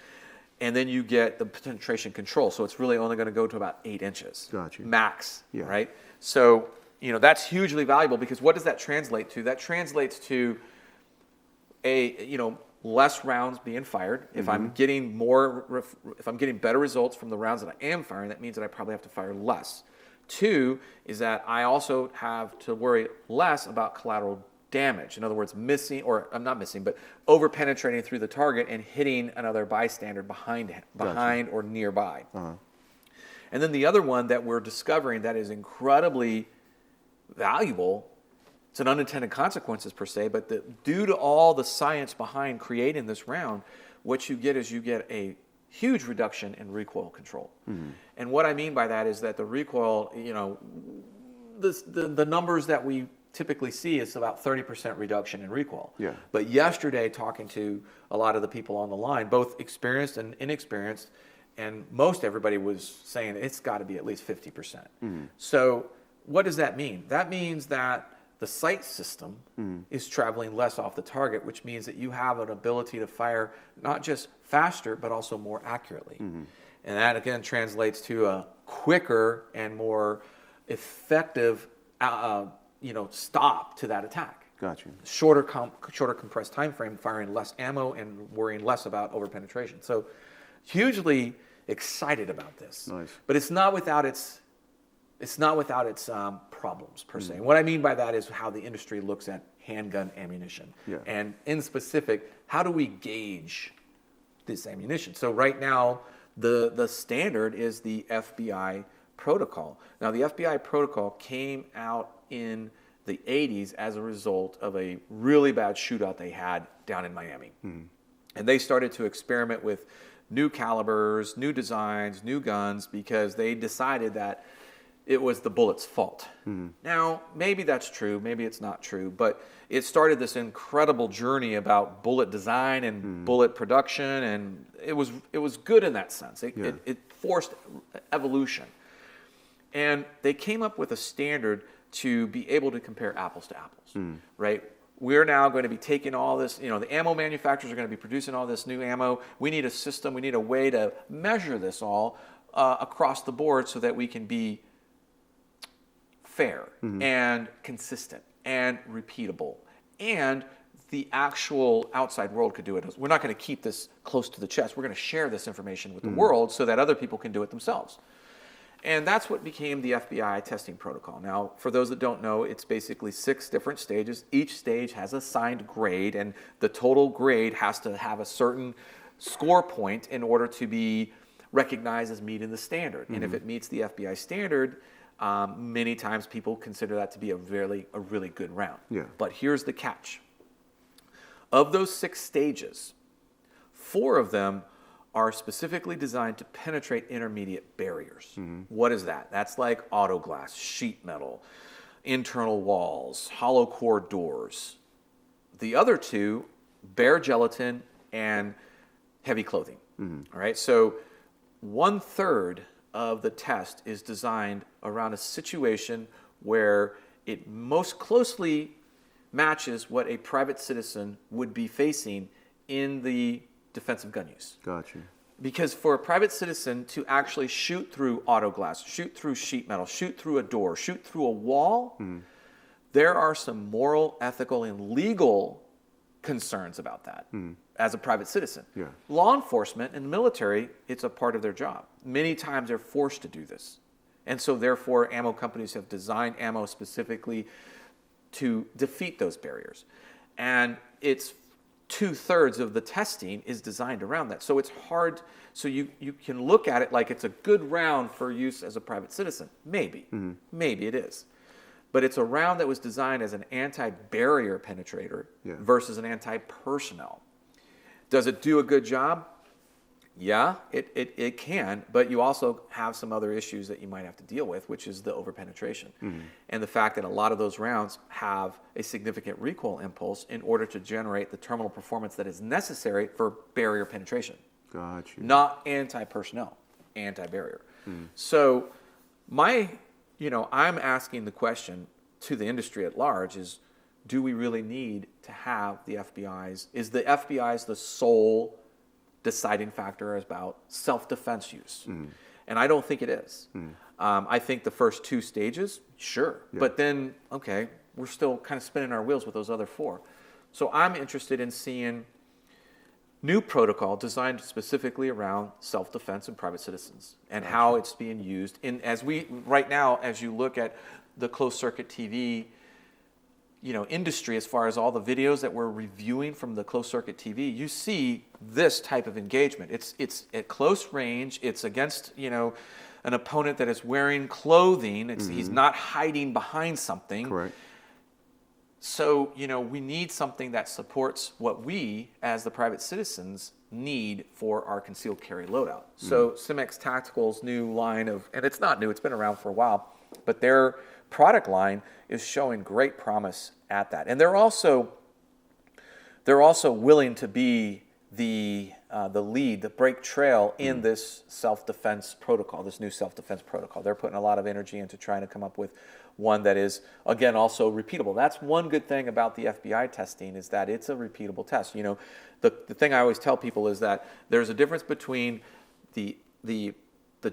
And then you get the penetration control, so it's really only going to go to about 8 inches. Gotcha. Max, right? So, that's hugely valuable, because what does that translate to? That translates to less rounds being fired. If I'm getting if I'm getting better results from the rounds that I am firing, that means that I probably have to fire less. 2 is that I also have to worry less about collateral damage. In other words, I'm not missing, but over penetrating through the target and hitting another bystander behind or nearby. And then the other one that we're discovering that is incredibly valuable, it's an unintended consequences per se, but due to all the science behind creating this round, what you get is you get a huge reduction in recoil control. And what I mean by that is that the recoil, the numbers that we typically see is about 30% reduction in recoil. But yesterday, talking to a lot of the people on the line, both experienced and inexperienced, and most everybody was saying it's got to be at least 50%. So what does that mean? That means that the sight system is traveling less off the target, which means that you have an ability to fire not just faster, but also more accurately. And that, again, translates to a quicker and more effective stop to that attack. Gotcha. Shorter compressed time frame, firing less ammo and worrying less about over-penetration. So hugely excited about this. Nice. But it's not without its problems per se. And what I mean by that is how the industry looks at handgun ammunition. And in specific, how do we gauge this ammunition? So right now, the standard is the FBI protocol. Now, the FBI protocol came out in the 80s as a result of a really bad shootout they had down in Miami. And they started to experiment with new calibers, new designs, new guns, because they decided that it was the bullet's fault. Now, maybe that's true, maybe it's not true, but it started this incredible journey about bullet design and bullet production, and it was good in that sense. It forced evolution. And they came up with a standard to be able to compare apples to apples, right? We're now going to be taking all this, the ammo manufacturers are going to be producing all this new ammo. We need a system, we need a way to measure this all across the board so that we can be fair and consistent and repeatable. And the actual outside world could do it. We're not going to keep this close to the chest. We're going to share this information with the world so that other people can do it themselves. And that's what became the FBI testing protocol. Now, for those that don't know, it's basically 6 different stages. Each stage has a assigned grade, and the total grade has to have a certain score point in order to be recognized as meeting the standard. And if it meets the FBI standard, many times people consider that to be a really good round. But here's the catch. Of those 6 stages, 4 of them are specifically designed to penetrate intermediate barriers. What is that? That's like auto glass, sheet metal, internal walls, hollow core doors. The other 2, bare gelatin and heavy clothing. All right, so 1/3 of the test is designed around a situation where it most closely matches what a private citizen would be facing in the defensive gun use. Gotcha. Because for a private citizen to actually shoot through auto glass, shoot through sheet metal, shoot through a door, shoot through a wall, there are some moral, ethical, and legal concerns about that as a private citizen. Law enforcement and military, it's a part of their job. Many times they're forced to do this. And so therefore, ammo companies have designed ammo specifically to defeat those barriers. And it's 2/3 of the testing is designed around that. So it's hard. So you can look at it like it's a good round for use as a private citizen. Maybe it is. But it's a round that was designed as an anti-barrier penetrator versus an anti-personnel. Does it do a good job? Yeah, it can, but you also have some other issues that you might have to deal with, which is the overpenetration. And the fact that a lot of those rounds have a significant recoil impulse in order to generate the terminal performance that is necessary for barrier penetration. Gotcha. Not anti-personnel, anti-barrier. So I'm asking the question to the industry at large is, do we really need to have the FBI's? Is the FBI's the sole deciding factor about self-defense use? And I don't think it is. I think the first 2 stages, sure. But then, okay, we're still kind of spinning our wheels with those other 4. So I'm interested in seeing new protocol designed specifically around self-defense and private citizens and how it's being used. Right now, as you look at the closed circuit TV industry, as far as all the videos that we're reviewing from the closed circuit TV, you see this type of engagement. It's at close range. It's against, an opponent that is wearing clothing. He's not hiding behind something. Correct. So, we need something that supports what we, as the private citizens, need for our concealed carry loadout. So Simex Tactical's new line and it's not new, it's been around for a while, but their product line is showing great promise at that. And they're also willing to be the lead, the break trail in this self-defense protocol, this new self-defense protocol. They're putting a lot of energy into trying to come up with one that is, again, also repeatable. That's one good thing about the FBI testing is that it's a repeatable test. The thing I always tell people is that there's a difference between the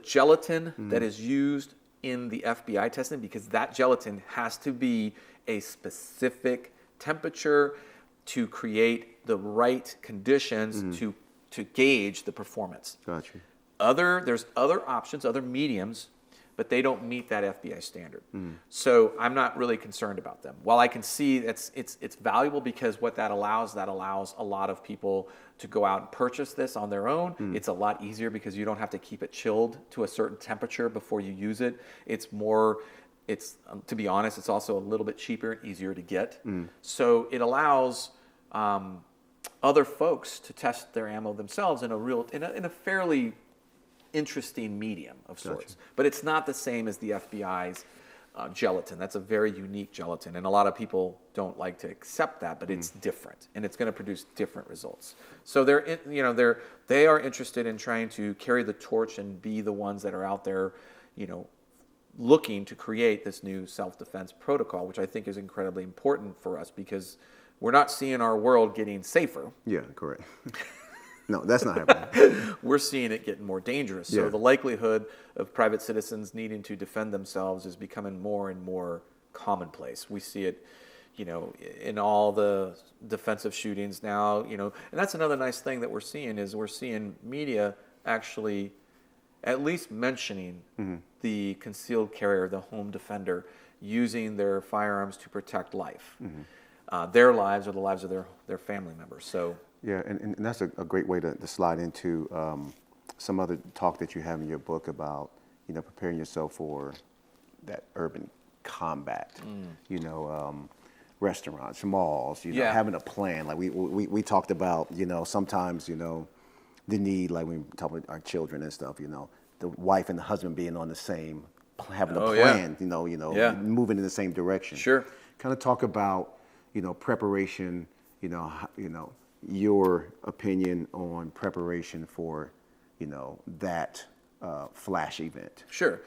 gelatin that is used in the FBI testing, because that gelatin has to be a specific temperature to create the right conditions to gauge the performance. Gotcha. There's other options, other mediums, but they don't meet that FBI standard. So I'm not really concerned about them. While I can see it's valuable because what that allows a lot of people to go out and purchase this on their own. It's a lot easier because you don't have to keep it chilled to a certain temperature before you use it. To be honest, it's also a little bit cheaper and easier to get. So it allows other folks to test their ammo themselves in a fairly interesting medium of sorts. Gotcha. But it's not the same as the FBI's gelatin. That's a very unique gelatin, and a lot of people don't like to accept that, but it's different, and it's going to produce different results. So they are interested in trying to carry the torch and be the ones that are out there, looking to create this new self-defense protocol, which I think is incredibly important for us because we're not seeing our world getting safer. Yeah, correct. No, that's not happening. We're seeing it getting more dangerous. So the likelihood of private citizens needing to defend themselves is becoming more and more commonplace. We see it, in all the defensive shootings now, and that's another nice thing that we're seeing media actually at least mentioning the concealed carrier, the home defender, using their firearms to protect life. Their lives or the lives of their family members. So. Yeah, and that's a great way to slide into some other talk that you have in your book about, preparing yourself for that urban combat, restaurants, malls, having a plan. Like we talked about, sometimes, the need, like when we talk about our children and stuff, the wife and the husband being on the same, having a plan, moving in the same direction. Sure. Kind of talk about, preparation, your opinion on preparation for, that flash event. Sure.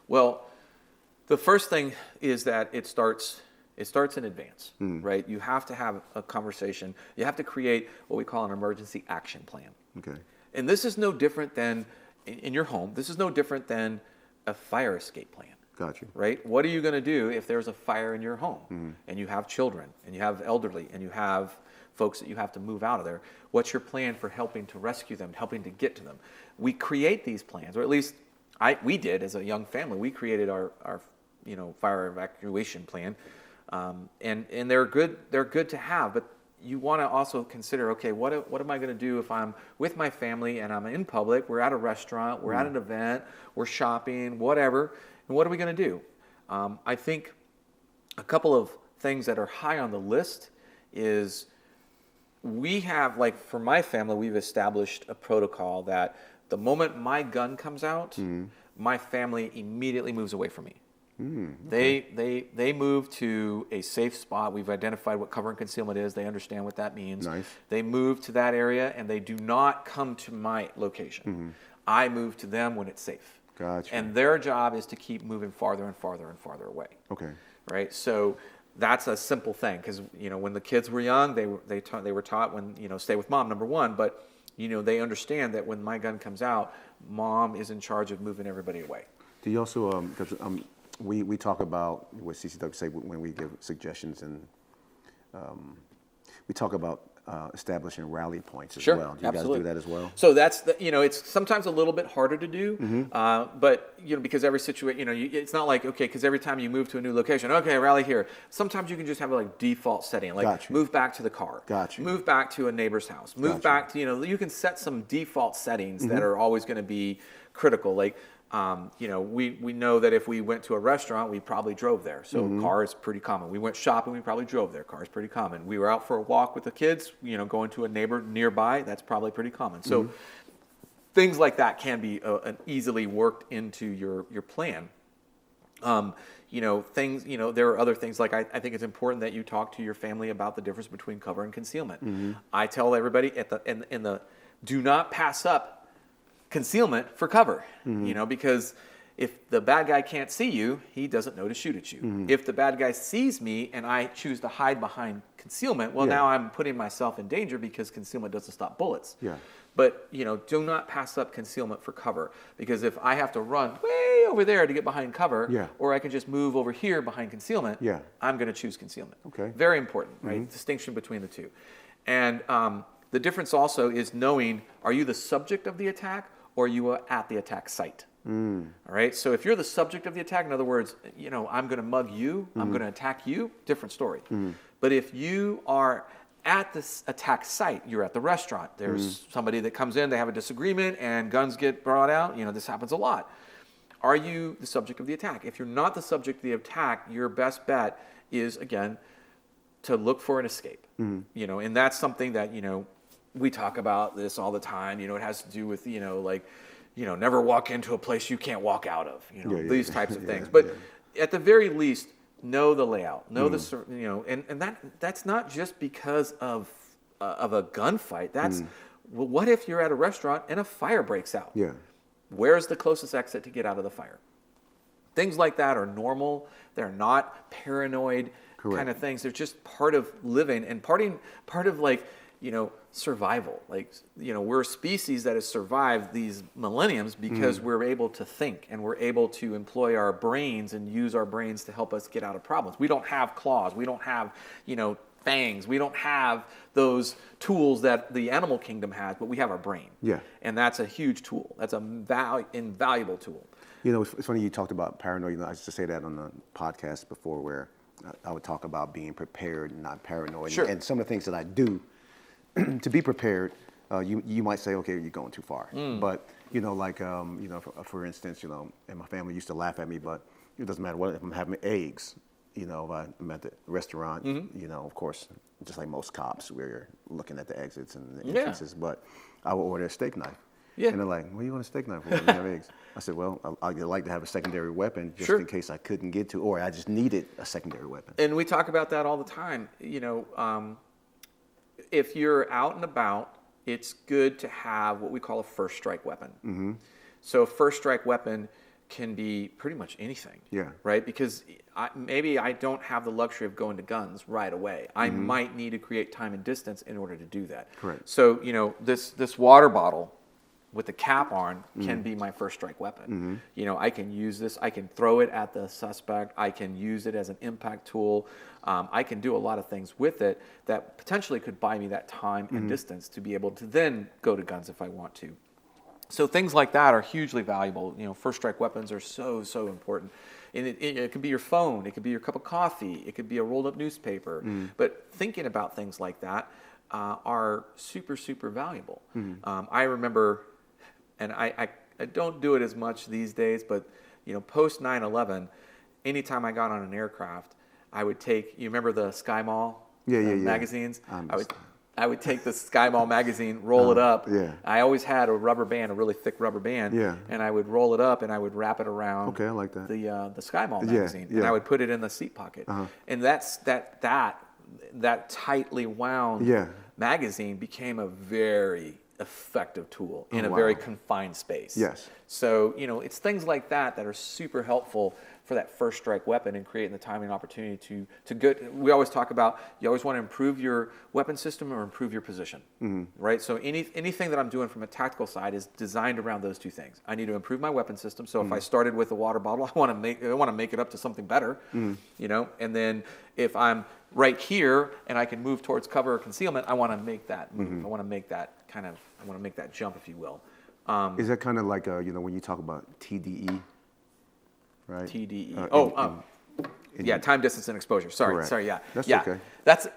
Well, the first thing is that it starts in advance, right? You have to have a conversation. You have to create what we call an emergency action plan. Okay. And this is no different than in your home. This is no different than a fire escape plan. Gotcha. Right? What are you going to do if there's a fire in your home and you have children and you have elderly and you have folks that you have to move out of there? What's your plan for helping to rescue them, helping to get to them? We create these plans, or at least we did as a young family. We created our fire evacuation plan, and they're good to have. But you want to also consider, okay, what am I going to do if I'm with my family and I'm in public, we're at a restaurant, we're at an event, we're shopping, whatever, and what are we going to do? I think a couple of things that are high on the list is we have, like for my family, we've established a protocol that the moment my gun comes out, my family immediately moves away from me. Okay. They move to a safe spot. We've identified what cover and concealment is. They understand what that means. Nice. They move to that area and they do not come to my location. I move to them when it's safe. Gotcha. And their job is to keep moving farther and farther and farther away. Okay. Right. So that's a simple thing because when the kids were young, they were taught when stay with mom, number one, but they understand that when my gun comes out, mom is in charge of moving everybody away. Do you also because we talk about what CCW say when we give suggestions, and we talk about establishing rally points as well. Do you guys do that as well? So that's it's sometimes a little bit harder to do, but because every situation, it's not like because every time you move to a new location, rally here. Sometimes you can just have a default setting, like move back to the car, move back to a neighbor's house, move back to you can set some default settings that are always going to be critical, like. We know that if we went to a restaurant, we probably drove there. So car is pretty common. We went shopping, we probably drove there. Car is pretty common. We were out for a walk with the kids, going to a neighbor nearby. That's probably pretty common. So things like that can be easily worked into your plan. Things, there are other things like I think it's important that you talk to your family about the difference between cover and concealment. I tell everybody in the do not pass up concealment for cover, because if the bad guy can't see you, he doesn't know to shoot at you. If the bad guy sees me and I choose to hide behind concealment, now I'm putting myself in danger because concealment doesn't stop bullets. Yeah. But, do not pass up concealment for cover, because if I have to run way over there to get behind cover, or I can just move over here behind concealment, I'm going to choose concealment. Okay. Very important, right? Distinction between the two. And the difference also is knowing, are you the subject of the attack or are you at the attack site? All right. So if you're the subject of the attack, in other words, I'm going to mug you, I'm going to attack you, different story. But if you are at this attack site, you're at the restaurant, there's somebody that comes in, they have a disagreement and guns get brought out, this happens a lot. Are you the subject of the attack? If you're not the subject of the attack, your best bet is, again, to look for an escape. And that's something that, we talk about this all the time. It has to do with, never walk into a place you can't walk out of, these types of things. But at the very least, know the layout, know the, and that's not just because of a gunfight. That's, well, what if you're at a restaurant and a fire breaks out? Yeah. Where's the closest exit to get out of the fire? Things like that are normal. They're not paranoid kind of things. They're just part of living and part of survival. We're a species that has survived these millenniums because we're able to think and we're able to employ our brains and use our brains to help us get out of problems. We don't have claws. We don't have, fangs. We don't have those tools that the animal kingdom has, but we have our brain. Yeah. And that's a huge tool. That's a invaluable tool. It's funny you talked about paranoid. I used to say that on the podcast before where I would talk about being prepared and not paranoid. Sure. And some of the things that I do to be prepared, you might say, okay, you're going too far. But, for instance, and my family used to laugh at me, but it doesn't matter what, if I'm having eggs, if I'm at the restaurant, of course, just like most cops, we're looking at the exits and the entrances, but I will order a steak knife. Yeah. And they're like, what do you want a steak knife for when you have eggs? I said, well, I'd like to have a secondary weapon just in case I couldn't get to, or I just needed a secondary weapon. And we talk about that all the time. If you're out and about, it's good to have what we call a first strike weapon. So a first strike weapon can be pretty much anything, right? Because maybe I don't have the luxury of going to guns right away. I might need to create time and distance in order to do that. Correct. So, this water bottle with the cap on can be my first strike weapon. I can use this. I can throw it at the suspect. I can use it as an impact tool. I can do a lot of things with it that potentially could buy me that time and distance to be able to then go to guns if I want to. So things like that are hugely valuable. First strike weapons are so important. And it could be your phone, it could be your cup of coffee, it could be a rolled up newspaper. But thinking about things like that are super, super valuable. I remember, and I don't do it as much these days, but post 9/11, anytime I got on an aircraft, I would take, you remember the Sky Mall magazines? I would take the Sky Mall magazine, roll it up. Yeah. I always had a rubber band, a really thick rubber band. Yeah. And I would roll it up and I would wrap it around. Okay, I like that. The Sky Mall magazine, Yeah. and I would put it in the seat pocket. And that tightly wound magazine became a very effective tool in a very confined space. Yes. So it's things like that are super helpful for that first strike weapon and creating the time and opportunity to good. We always talk about you always want to improve your weapon system or improve your position, right? So anything that I'm doing from a tactical side is designed around those two things. I need to improve my weapon system. So if I started with a water bottle, I want to make it up to something better, And then if I'm right here and I can move towards cover or concealment, I want to make that move. I want to make that jump, if you will. Is that kind of like when you talk about TDE? Right. TDE. In time, distance, and exposure. Sorry. Yeah. That's yeah. okay. That's.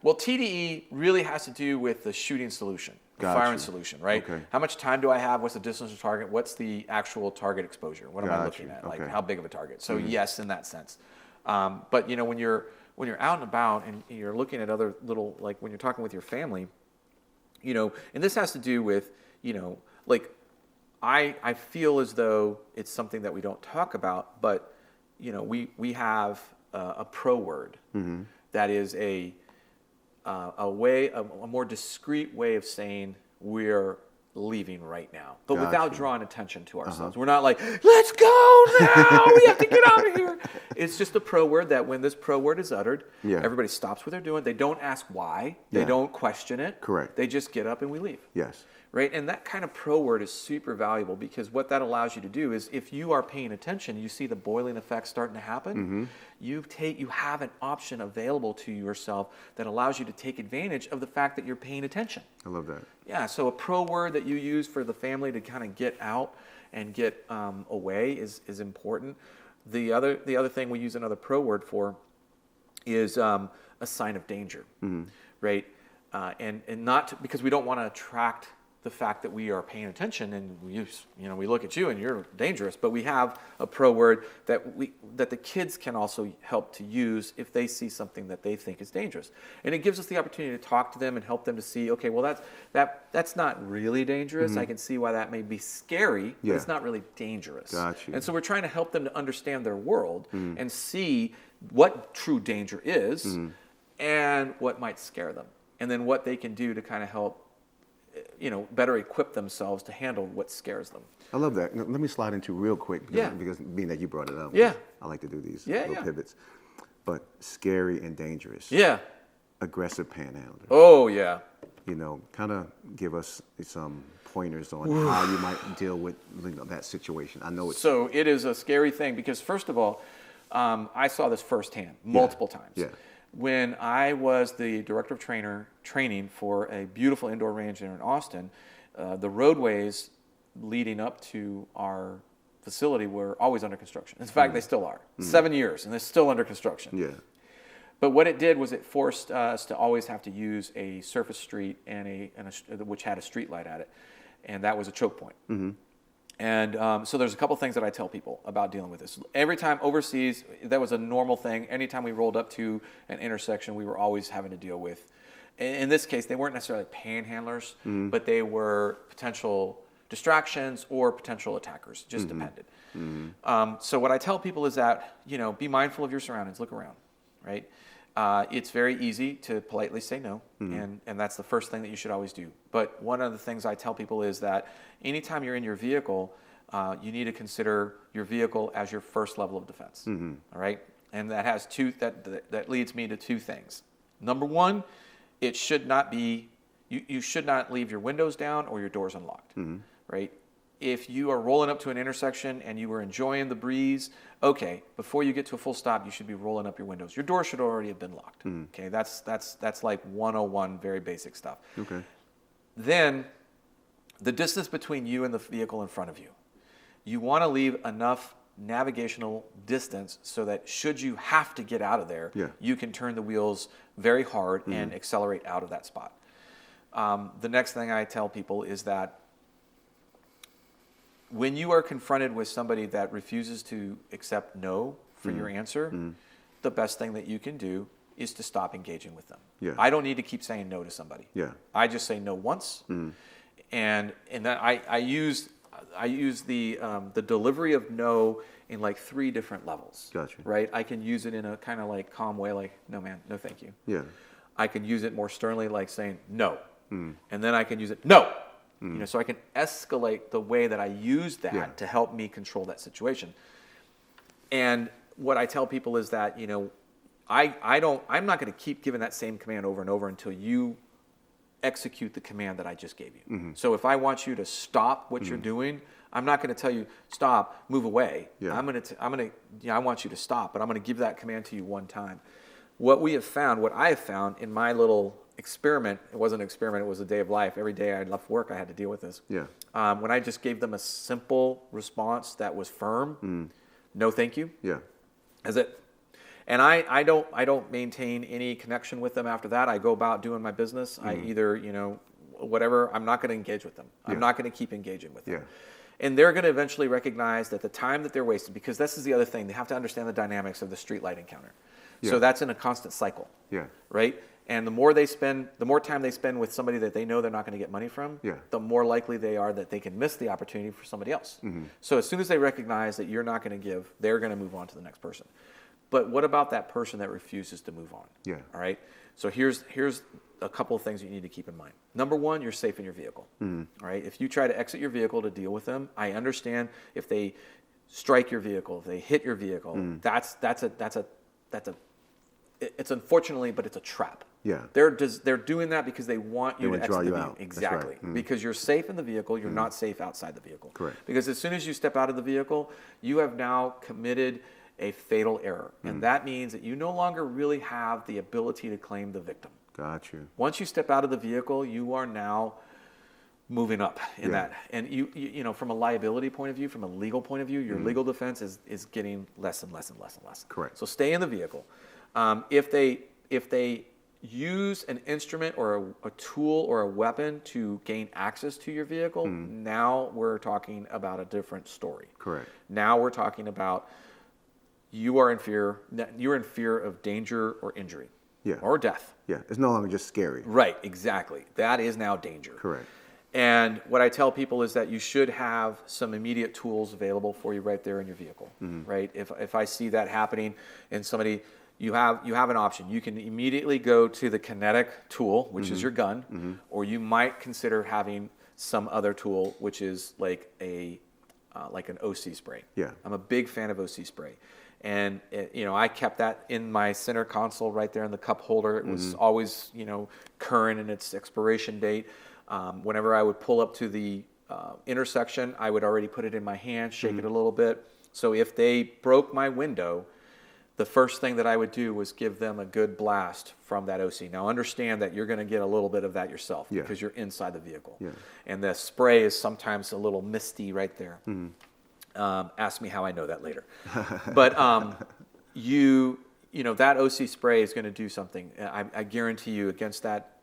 Well, TDE really has to do with the shooting solution, the firing solution, right? Okay. How much time do I have? What's the distance to target? What's the actual target exposure? What am I looking at? Like how big of a target? So yes, in that sense. But when you're out and about and you're looking at other little, like when you're talking with your family, and this has to do with like. I feel as though it's something that we don't talk about, but we have a pro word that is a more discreet way of saying we're leaving right now, but without drawing attention to ourselves. We're not like, let's go now, we have to get out of here. It's just a pro word that when this pro word is uttered, everybody stops what they're doing. They don't ask why. They don't question it. Correct. They just get up and we leave. Yes. Right? And that kind of pro word is super valuable because what that allows you to do is if you are paying attention, you see the boiling effect starting to happen, you have an option available to yourself that allows you to take advantage of the fact that you're paying attention. I love that. Yeah, so a pro word that you use for the family to kind of get out and get away is important. The other thing we use another pro word for is a sign of danger, right? And not because we don't want to attract the fact that we are paying attention and we look at you and you're dangerous, but we have a pro word that the kids can also help to use if they see something that they think is dangerous, and it gives us the opportunity to talk to them and help them to see, okay, well that's not really dangerous. I can see why that may be scary, but it's not really dangerous. Got you. And so we're trying to help them to understand their world and see what true danger is and what might scare them, and then what they can do to kind of help better equip themselves to handle what scares them. I love that. Now, let me slide into real quick because being that you brought it up. Yeah. I like to do these little pivots. But scary and dangerous. Yeah. Aggressive panhandler. Oh, yeah. Kind of give us some pointers on how you might deal with that situation. I know it's... So it is a scary thing because, first of all, I saw this firsthand multiple times. Yeah. When I was the director of training for a beautiful indoor range in Austin, the roadways leading up to our facility were always under construction. In fact, they still are. 7 years, and they're still under construction. Yeah. But what it did was it forced us to always have to use a surface street which had a street light at it, and that was a choke point. And so there's a couple things that I tell people about dealing with this. Every time overseas, that was a normal thing. Anytime we rolled up to an intersection, we were always having to deal with. In this case, they weren't necessarily panhandlers, but they were potential distractions or potential attackers. Just depended. So what I tell people is that, be mindful of your surroundings. Look around, right? It's very easy to politely say no, and that's the first thing that you should always do. But one of the things I tell people is that anytime you're in your vehicle, you need to consider your vehicle as your first level of defense. All right, and that has that leads me to two things. Number one, it should not be you should not leave your windows down or your doors unlocked. Right. If you are rolling up to an intersection and you are enjoying the breeze, okay, before you get to a full stop, you should be rolling up your windows. Your door should already have been locked. Okay, that's like 101, very basic stuff. Okay. Then, the distance between you and the vehicle in front of you. You want to leave enough navigational distance so that should you have to get out of there, Yeah. you can turn the wheels very hard and accelerate out of that spot. The next thing I tell people is that when you are confronted with somebody that refuses to accept no for your answer, the best thing that you can do is to stop engaging with them. Yeah. I don't need to keep saying no to somebody. Yeah. I just say no once, and that I use the delivery of no in like 3 different levels. Gotcha. Right? I can use it in a kind of like calm way, like no man, no thank you. Yeah. I can use it more sternly, like saying no, and then I can use it no. You know, so I can escalate the way that I use that to help me control that situation. And what I tell people is that, you know, I'm not going to keep giving that same command over and over until you execute the command that I just gave you. So if I want you to stop what you're doing, I'm not going to tell you stop, move away. Yeah. I want you to stop, but I'm going to give that command to you one time. What I have found in my little experiment, it wasn't an experiment, it was a day of life. Every day I left work, I had to deal with this. Yeah. When I just gave them a simple response that was firm, no thank you. Yeah. That's it. And I don't maintain any connection with them after that. I go about doing my business. I either, you know, whatever, I'm not going to engage with them. I'm not going to keep engaging with them. Yeah. And they're going to eventually recognize that the time that they're wasting, because this is the other thing, they have to understand the dynamics of the street light encounter. Yeah. So that's in a constant cycle. Yeah. Right? And the more time they spend with somebody that they know they're not going to get money from, the more likely they are that they can miss the opportunity for somebody else. So as soon as they recognize that you're not going to give, they're going to move on to the next person. But what about that person that refuses to move on? Yeah. All right. So here's a couple of things you need to keep in mind. Number one, you're safe in your vehicle. All right. If you try to exit your vehicle to deal with them, I understand if they strike your vehicle, if they hit your vehicle, it's unfortunately, but it's a trap. Yeah. They're doing that because they want you to exit draw the you vehicle. out. That's Exactly. right. Because you're safe in the vehicle, you're not safe outside the vehicle. Correct. Because as soon as you step out of the vehicle, you have now committed a fatal error. And that means that you no longer really have the ability to claim the victim. Got you. Once you step out of the vehicle, you are now moving up in that. And you know, from a liability point of view, from a legal point of view, your legal defense is getting less and less and less and less. Correct. So stay in the vehicle. If they use an instrument or a tool or a weapon to gain access to your vehicle, now we're talking about a different story. Correct. Now we're talking about you're in fear of danger or injury. Yeah. Or death. Yeah. It's no longer just scary. Right, exactly. That is now danger. Correct. And what I tell people is that you should have some immediate tools available for you right there in your vehicle. Right? If I see that happening and somebody, you have an option. You can immediately go to the kinetic tool, which is your gun, or you might consider having some other tool, which is like an OC spray. Yeah. I'm a big fan of OC spray. And I kept that in my center console right there in the cup holder. It was always, current in its expiration date. Whenever I would pull up to the intersection, I would already put it in my hand, shake it a little bit. So if they broke my window, the first thing that I would do was give them a good blast from that OC. Now understand that you're going to get a little bit of that yourself because you're inside the vehicle. Yeah. And the spray is sometimes a little misty right there. Ask me how I know that later. But that OC spray is going to do something. I guarantee you against that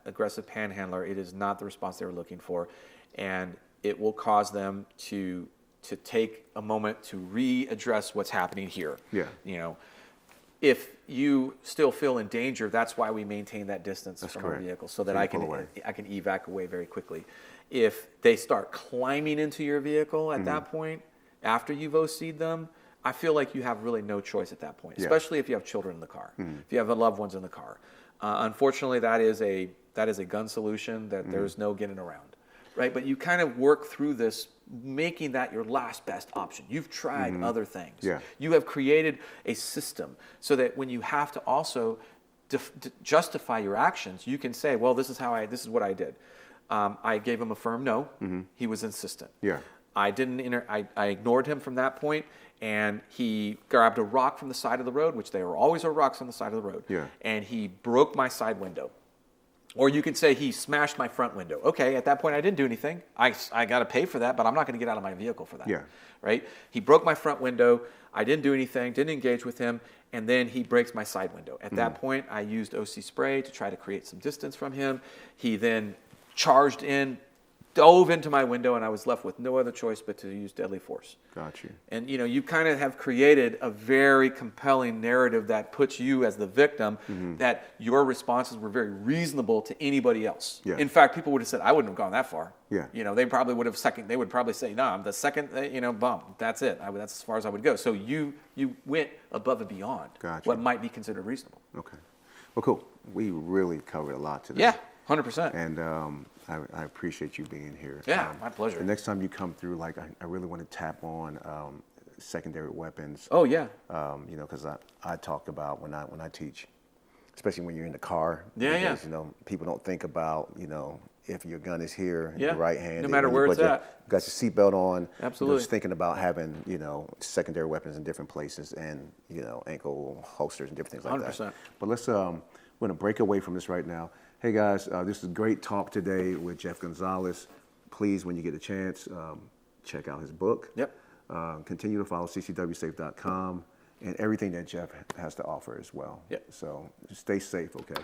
aggressive panhandler, it is not the response they were looking for, and it will cause them to take a moment to readdress what's happening here. Yeah. If you still feel in danger, that's why we maintain that distance from our vehicle, so that I can evac away very quickly. If they start climbing into your vehicle at that point, after you've OC'd them, I feel like you have really no choice at that point, especially if you have children in the car, if you have loved ones in the car. Unfortunately, that is a gun solution that there's no getting around, right? But you kind of work through this, making that your last best option. You've tried other things. Yeah. You have created a system so that when you have to also justify your actions, you can say, well, this is what I did. I gave him a firm no. He was insistent. Yeah. I ignored him from that point, and he grabbed a rock from the side of the road, which there always are rocks on the side of the road. Yeah. And he broke my side window. Or you could say he smashed my front window. Okay, at that point I didn't do anything. I got to pay for that, but I'm not going to get out of my vehicle for that. Yeah. Right? He broke my front window. I didn't do anything, didn't engage with him, and then he breaks my side window. At that point, I used OC spray to try to create some distance from him. He then charged in, dove into my window, and I was left with no other choice but to use deadly force. Got you. And you kind of have created a very compelling narrative that puts you as the victim, that your responses were very reasonable to anybody else. Yeah. In fact, people would have said, I wouldn't have gone that far. Yeah. They probably would have they would probably say, no, I'm the second, bump. That's it. That's as far as I would go. So you went above and beyond Gotcha. what might be considered reasonable. Okay. Well, cool. We really covered a lot today. Yeah, 100%. And I appreciate you being here. Yeah, my pleasure. The next time you come through, like I really want to tap on secondary weapons. Oh, yeah. Because I talk about when I teach, especially when you're in the car. Yeah, because, people don't think about, if your gun is here in Yeah, your right hand. no matter where it's at. You got your seatbelt on. Absolutely. Just thinking about having, secondary weapons in different places and, ankle holsters and different things like 100%. that. But let's, we're going to break away from this right now. Hey guys, this is great talk today with Jeff Gonzales. Please, when you get a chance, check out his book. Yep. Continue to follow ccwsafe.com and everything that Jeff has to offer as well. Yep. So stay safe, okay?